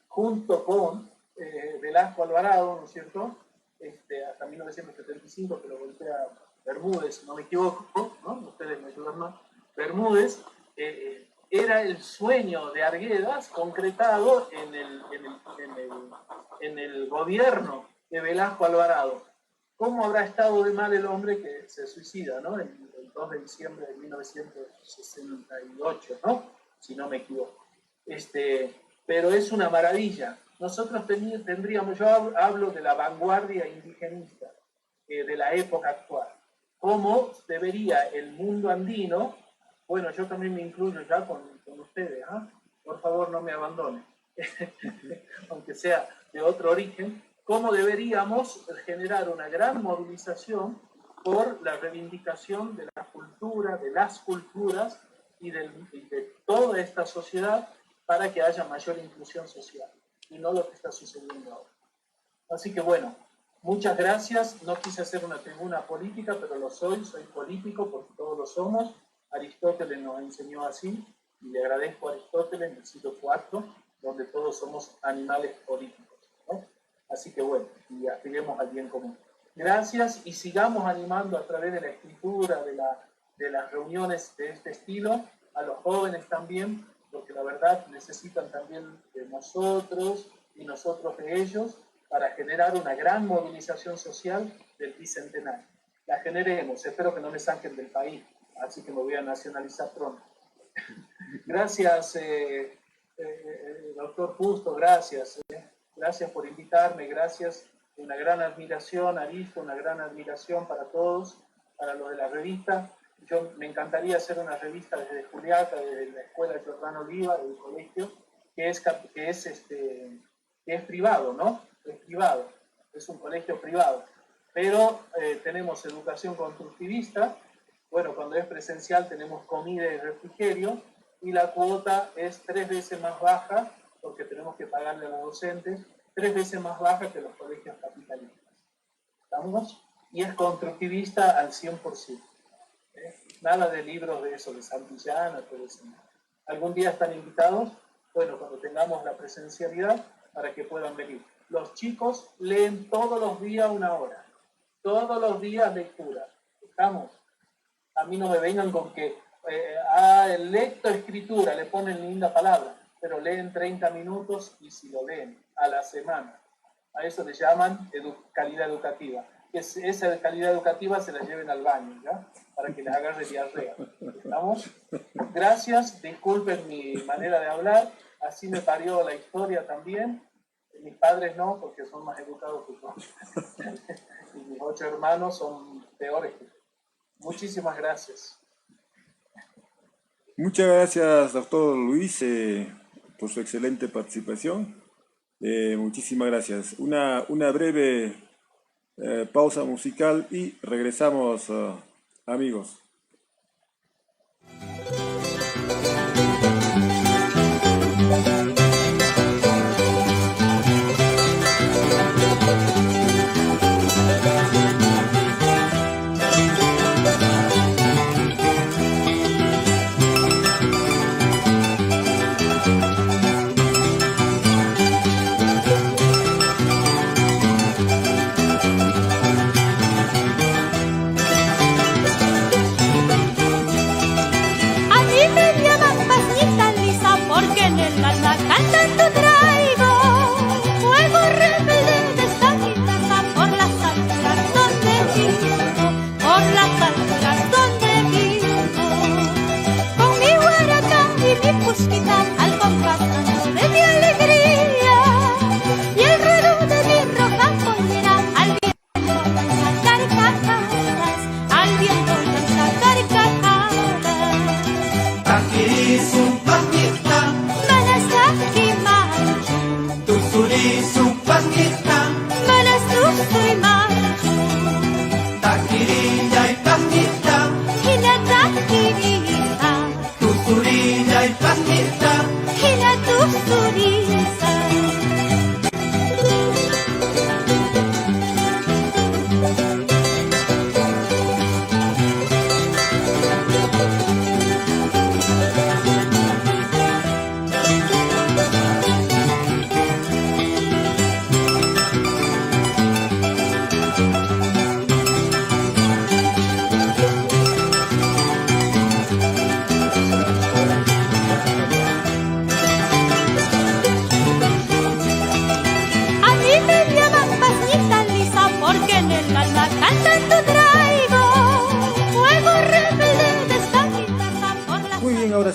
junto con Velasco Alvarado, ¿no es cierto? Hasta 1975, que lo golpea Bermúdez, si no me equivoco, ¿no? Ustedes me ayudan más. Bermúdez era el sueño de Arguedas concretado en el gobierno de Velasco Alvarado. ¿Cómo habrá estado de mal el hombre que se suicida, ¿no? El 2 de diciembre de 1968, ¿no? Si no me equivoco. Pero es una maravilla. Nosotros tendríamos, yo hablo de la vanguardia indigenista de la época actual. ¿Cómo debería el mundo andino, bueno, yo también me incluyo ya con ustedes, ¿eh? Por favor no me abandonen, aunque sea de otro origen, cómo deberíamos generar una gran movilización por la reivindicación de la cultura, de las culturas y de toda esta sociedad para que haya mayor inclusión social y no lo que está sucediendo ahora. Así que bueno, muchas gracias. No quise hacer una tribuna política, pero lo soy político porque todos lo somos. Aristóteles nos enseñó así y le agradezco a Aristóteles en el siglo IV, donde todos somos animales políticos, ¿no? Así que bueno, y aspiremos al bien común. Gracias y sigamos animando a través de la escritura, de las reuniones de este estilo, a los jóvenes también, porque la verdad necesitan también de nosotros y nosotros de ellos para generar una gran movilización social del bicentenario. La generemos, espero que no me saquen del país, así que me voy a nacionalizar pronto. Gracias, doctor Justo, gracias. Gracias por invitarme, gracias. Una gran admiración, Aristo, una gran admiración para todos, para los de la revista. Yo me encantaría hacer una revista desde Juliaca, desde la escuela Jordán Oliva, del colegio, que es privado, ¿no? Es privado, es un colegio privado. Pero tenemos educación constructivista, bueno, cuando es presencial tenemos comida y refrigerio, y la cuota es 3 veces más baja, porque tenemos que pagarle a los docentes, 3 veces más baja que los colegios capitalistas. ¿Estamos? Y es constructivista al 100%. Nada de libros de eso, de Santillana, todo eso. ¿Algún día están invitados? Bueno, cuando tengamos la presencialidad, para que puedan venir. Los chicos leen todos los días 1 hora. Todos los días lectura. ¿Estamos? A mí no me vengan con que lectoescritura, le ponen linda palabra, pero leen 30 minutos y si lo leen a la semana. A eso le llaman calidad educativa. Esa calidad educativa se la lleven al baño, ¿ya? Para que les agarre diarrea. ¿Estamos? Gracias, disculpen mi manera de hablar, así me parió la historia también. Mis padres no, porque son más educados que yo. Y mis 8 hermanos son peores que yo. Muchísimas gracias. Muchas gracias, doctor Luis, por su excelente participación. Muchísimas gracias. Una breve pausa musical y regresamos, amigos.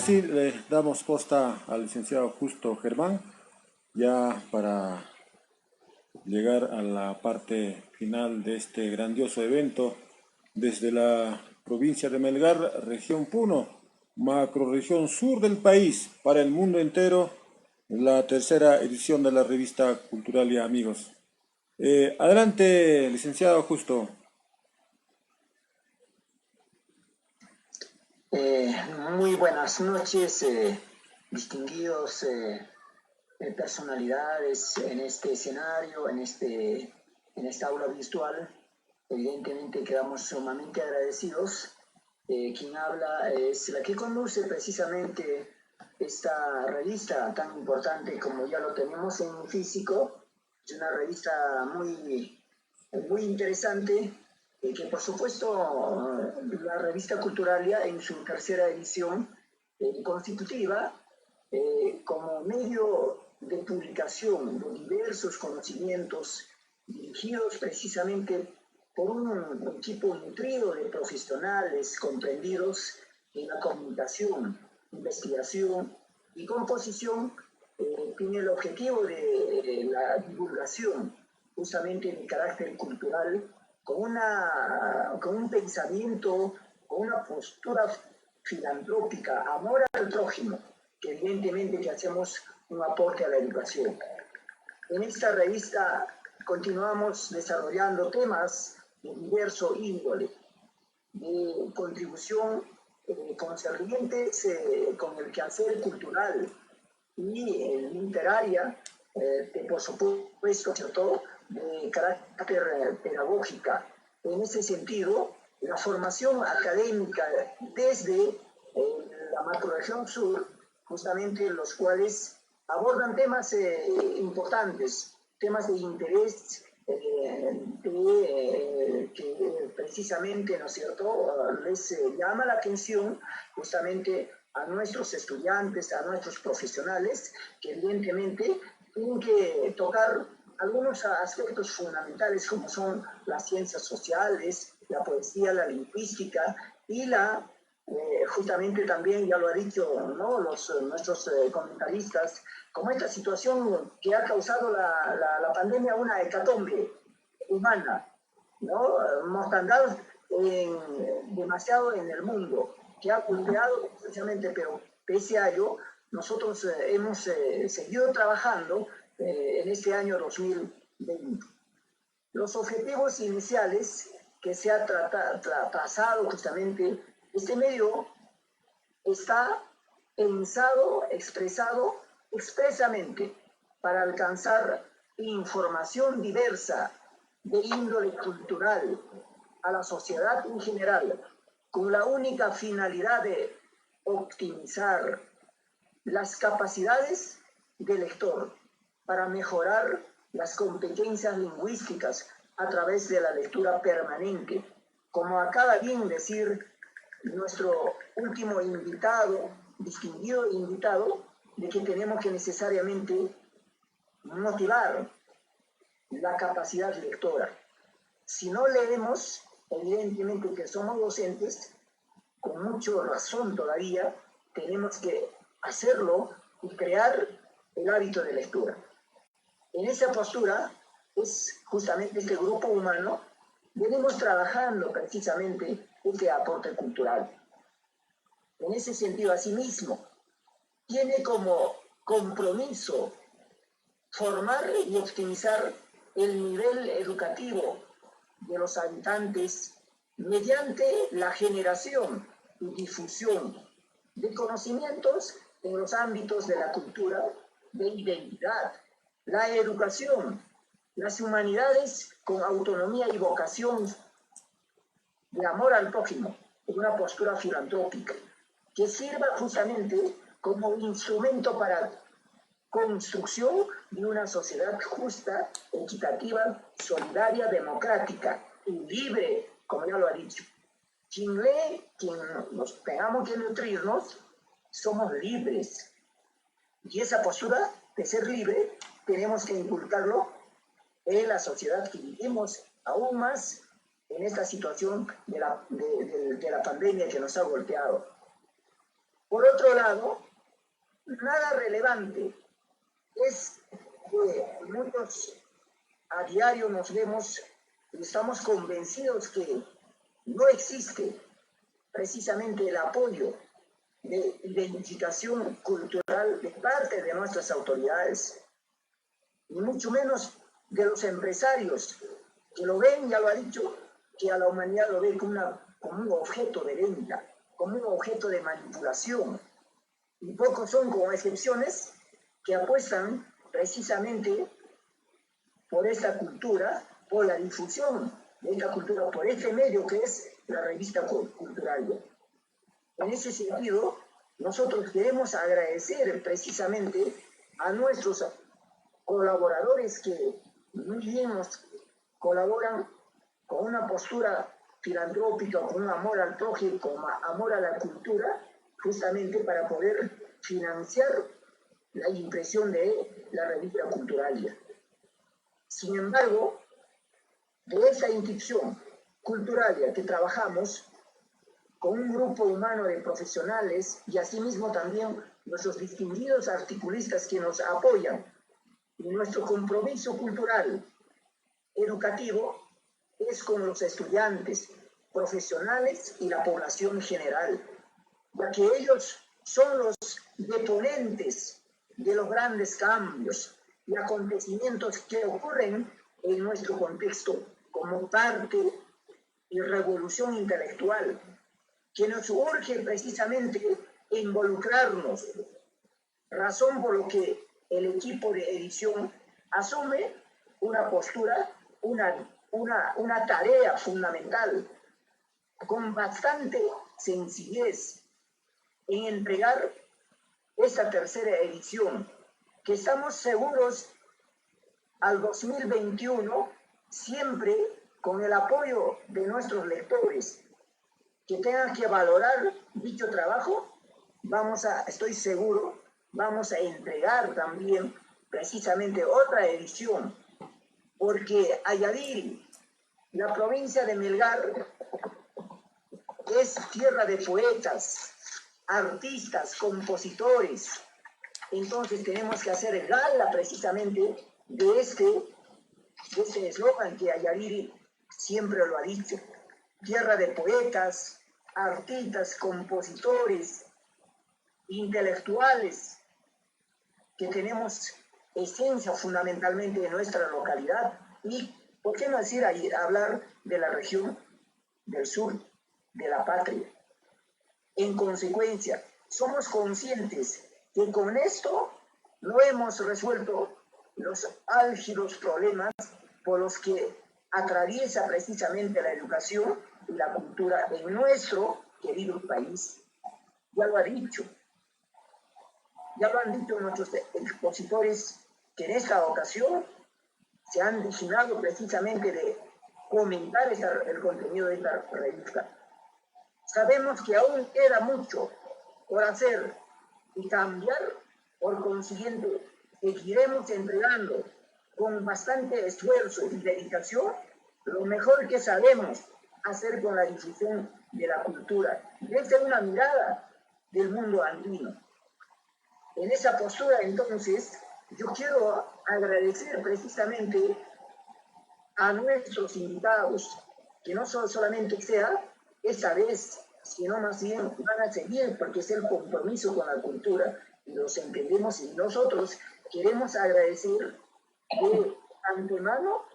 Sí, le damos posta al licenciado Justo Germán, ya para llegar a la parte final de este grandioso evento desde la provincia de Melgar, región Puno, macrorregión sur del país, para el mundo entero, la tercera edición de la revista Culturalia, amigos. Adelante, licenciado Justo. Muy buenas noches, distinguidos personalidades en este escenario, en esta aula virtual. Evidentemente quedamos sumamente agradecidos. Quien habla es la que conduce precisamente esta revista tan importante como ya lo tenemos en físico. Es una revista muy interesante. Que por supuesto la revista Culturalia en su tercera edición constitutiva como medio de publicación de diversos conocimientos dirigidos precisamente por un equipo nutrido de profesionales comprendidos en la comunicación, investigación y composición, tiene el objetivo de la divulgación justamente de carácter cultural con un pensamiento, con una postura filantrópica, amor al prójimo, que evidentemente que hacemos un aporte a la educación. En esta revista continuamos desarrollando temas de diverso índole, de contribución concernientes con el quehacer cultural y literaria, por supuesto, ¿cierto?, de carácter pedagógica. En ese sentido, la formación académica desde la macrorregión sur, justamente los cuales abordan temas importantes, temas de interés que precisamente, ¿no es cierto?, les llama la atención justamente a nuestros estudiantes, a nuestros profesionales, que evidentemente tienen que tocar algunos aspectos fundamentales como son las ciencias sociales, la poesía, la lingüística y justamente también, ya lo ha dicho, ¿no?, nuestros comentaristas, como esta situación que ha causado la pandemia, una hecatombe humana, ¿no?, mortandad demasiado en el mundo, que ha golpeado precisamente, pero pese a ello, nosotros hemos seguido trabajando en este año 2020. Los objetivos iniciales que se ha trazado justamente, este medio está pensado, expresado expresamente para alcanzar información diversa de índole cultural a la sociedad en general, con la única finalidad de optimizar las capacidades del lector para mejorar las competencias lingüísticas a través de la lectura permanente. Como acaba bien decir nuestro último invitado, distinguido invitado, de que tenemos que necesariamente motivar la capacidad lectora. Si no leemos, evidentemente que somos docentes, con mucha razón todavía, tenemos que hacerlo y crear el hábito de lectura. En esa postura es justamente este grupo humano, venimos trabajando precisamente este aporte cultural. En ese sentido, asimismo, tiene como compromiso formar y optimizar el nivel educativo de los habitantes mediante la generación y difusión de conocimientos en los ámbitos de la cultura, de identidad, la educación, las humanidades con autonomía y vocación de amor al prójimo, en una postura filantrópica, que sirva justamente como instrumento para construcción de una sociedad justa, equitativa, solidaria, democrática y libre, como ya lo ha dicho. Quien lee, quien nos tengamos que nutrirnos, somos libres. Y esa postura de ser libre tenemos que inculcarlo en la sociedad que vivimos, aún más en esta situación de la pandemia que nos ha golpeado. Por otro lado, nada relevante es que muchos a diario nos vemos y estamos convencidos que no existe precisamente el apoyo de identificación cultural de parte de nuestras autoridades, ni mucho menos de los empresarios que lo ven, ya lo ha dicho, que a la humanidad lo ven como un objeto de venta, como un objeto de manipulación. Y pocos son, como excepciones, que apuestan precisamente por esta cultura, por la difusión de esta cultura, por este medio que es la revista cultural. En ese sentido, nosotros queremos agradecer precisamente a nuestros colaboradores que muy bien nos colaboran con una postura filantrópica, con un amor al prójimo, con amor a la cultura, justamente para poder financiar la impresión de la revista Culturalia. Sin embargo, de esta inscripción Culturalia que trabajamos con un grupo humano de profesionales y asimismo también nuestros distinguidos articulistas que nos apoyan, y nuestro compromiso cultural educativo es con los estudiantes, profesionales y la población general, ya que ellos son los deponentes de los grandes cambios y acontecimientos que ocurren en nuestro contexto como parte y revolución intelectual, que nos urge precisamente involucrarnos, razón por lo que el equipo de edición asume una postura, una tarea fundamental, con bastante sencillez, en entregar esta tercera edición, que estamos seguros al 2021, siempre con el apoyo de nuestros lectores, que tengan que valorar dicho trabajo, estoy seguro, vamos a entregar también precisamente otra edición, porque Ayaviri, la provincia de Melgar, es tierra de poetas, artistas, compositores. Entonces tenemos que hacer gala precisamente de este eslogan que Ayaviri siempre lo ha dicho: tierra de poetas, artistas, compositores, intelectuales, que tenemos esencia fundamentalmente de nuestra localidad. Y, ¿por qué no decir hablar de la región del sur de la patria? En consecuencia, somos conscientes que con esto no hemos resuelto los álgidos problemas por los que atraviesa precisamente la educación y la cultura en nuestro querido país. Ya lo han dicho nuestros expositores, que en esta ocasión se han dignado precisamente de comentar el contenido de esta revista. Sabemos que aún queda mucho por hacer y cambiar, por consiguiente seguiremos entregando con bastante esfuerzo y dedicación lo mejor que sabemos hacer con la difusión de la cultura, desde una mirada del mundo andino. En esa postura, entonces, yo quiero agradecer precisamente a nuestros invitados, que no solamente sea esta vez, sino más bien van a seguir, porque es el compromiso con la cultura, y los entendemos, y nosotros queremos agradecer de antemano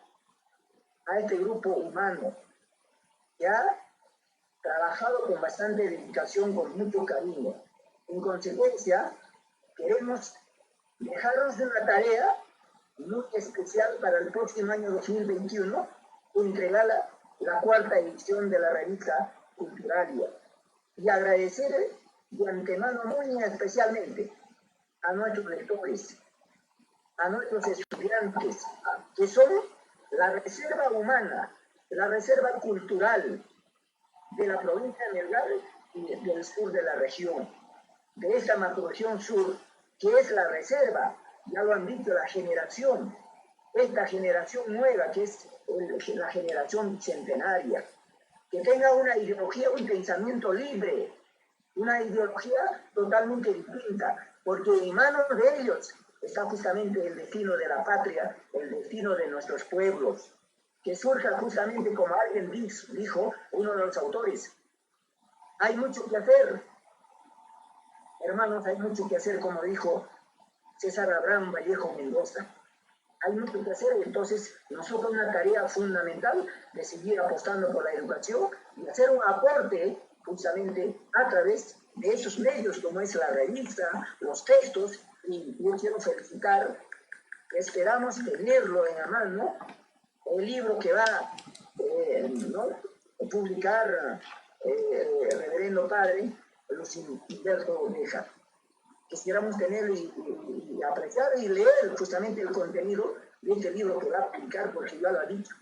a este grupo humano que ha trabajado con bastante dedicación, con mucho cariño. En consecuencia, queremos dejarnos de una tarea muy especial para el próximo año 2021, entregar la cuarta edición de la revista Culturalia, y agradecer de antemano muy especialmente a nuestros lectores, a nuestros estudiantes, que son la reserva humana, la reserva cultural de la provincia de Melgar y del sur de la región, de esta macroregión sur, que es la reserva, ya lo han dicho, la generación, esta generación nueva, que es la generación bicentenaria, que tenga una ideología, un pensamiento libre, una ideología totalmente distinta, porque en manos de ellos está justamente el destino de la patria, el destino de nuestros pueblos, que surja justamente, como alguien dijo, uno de los autores: hay mucho que hacer, hermanos, hay mucho que hacer, como dijo César Abraham Vallejo Mendoza. Hay mucho que hacer, entonces nosotros una tarea fundamental de seguir apostando por la educación y hacer un aporte justamente a través de esos medios, como es la revista, los textos. Y yo quiero felicitar, esperamos tenerlo en la mano, el libro que va a publicar el reverendo padre Luis Humberto Oveja. Quisiéramos tenerlo y apreciar y leer justamente el contenido de este libro que va a publicar, porque ya lo ha dicho.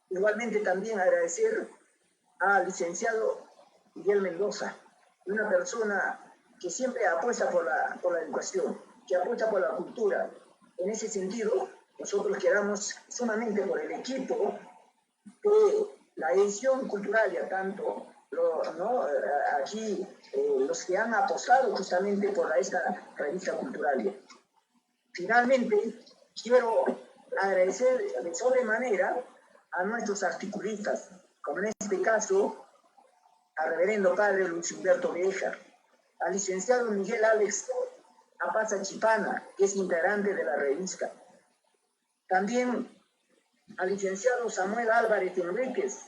Igualmente también agradecer al licenciado Miguel Mendoza, una persona que siempre apuesta por la educación, que apuesta por la cultura. En ese sentido, nosotros quedamos sumamente por el equipo de la edición cultural, ya tanto aquí los que han apostado justamente por esta revista cultural. Finalmente, quiero agradecer de sobremanera a nuestros articulistas, como en este caso al reverendo padre Luis Humberto Bejar, al licenciado Miguel Alex Apaza Chipana, que es integrante de la revista, también al licenciado Samuel Álvarez Enríquez,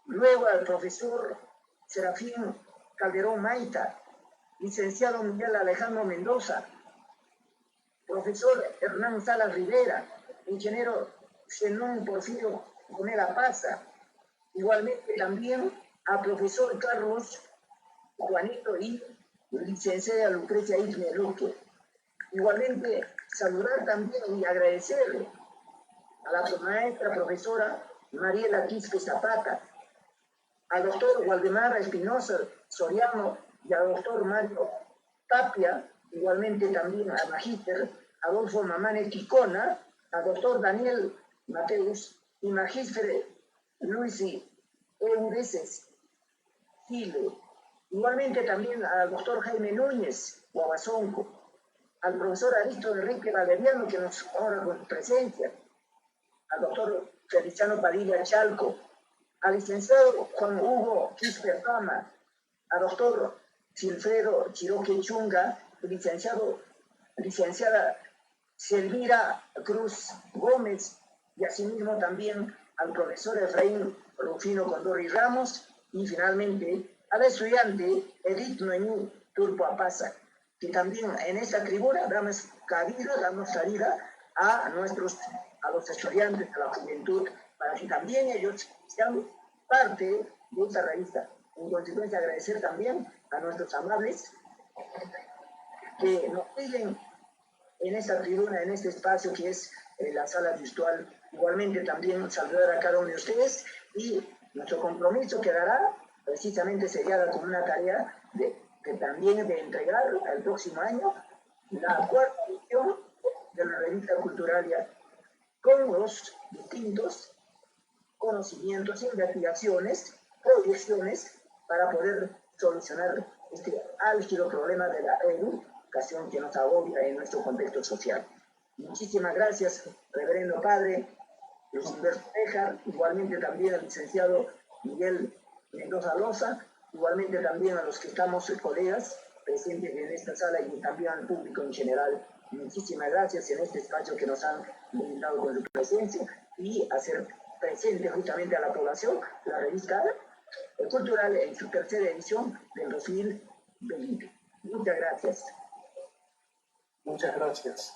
luego al profesor Serafín Calderón Maita, licenciado Miguel Alejandro Mendoza, profesor Hernán Salas Rivera, ingeniero Zenón Porfirio Gonela Paza, igualmente también al profesor Carlos Juanito y licenciada Lucrecia Isme Luque. Igualmente saludar también y agradecerle a la maestra profesora Mariela Quispe Zapata, al doctor Waldemar Espinosa Soriano y al doctor Mario Tapia, igualmente también al magíster Adolfo Mamane Quicona, al doctor Daniel Mateus y magíster Luis Eureses Chile. Igualmente también al doctor Jaime Núñez Guabazonco, al profesor Aristo Enrique Valeriano, que nos honra con su presencia, al doctor Feliciano Padilla Chalco, al licenciado Juan Hugo Quisper Fama, al doctor Silfredo Chiroque Chunga, licenciada Selvira Cruz Gómez, y asimismo también al profesor Efraín Rufino Condorri Ramos, y finalmente a la estudiante Edith Noemí Turpo Apaza, que también en esta tribuna damos salida a los estudiantes, a la juventud, para que también ellos sean parte de esta revista. En consecuencia, agradecer también a nuestros amables que nos siguen en esta tribuna, en este espacio que es la sala virtual. Igualmente también saludar a cada uno de ustedes, y nuestro compromiso quedará precisamente sellada con una tarea que también de entregar el próximo año la cuarta edición de la revista Culturalia, con los distintos conocimientos, investigaciones, proyecciones para poder solucionar este álgido problema de la educación que nos agobia en nuestro contexto social. Muchísimas gracias, reverendo padre Luis Humberto Bejar, igualmente también al licenciado Miguel Mendoza Loza, igualmente también a los que estamos colegas presentes en esta sala y también al público en general. Muchísimas gracias en este espacio que nos han brindado con su presencia y hacer presente justamente a la población la revista cultural en su tercera edición del 2020. Muchas gracias. Muchas gracias.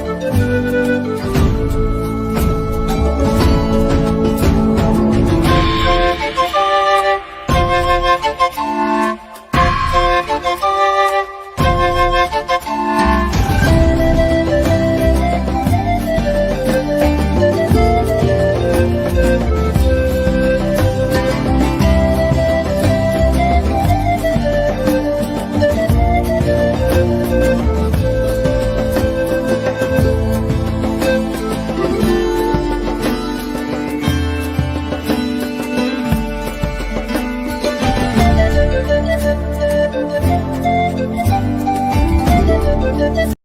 Thank you.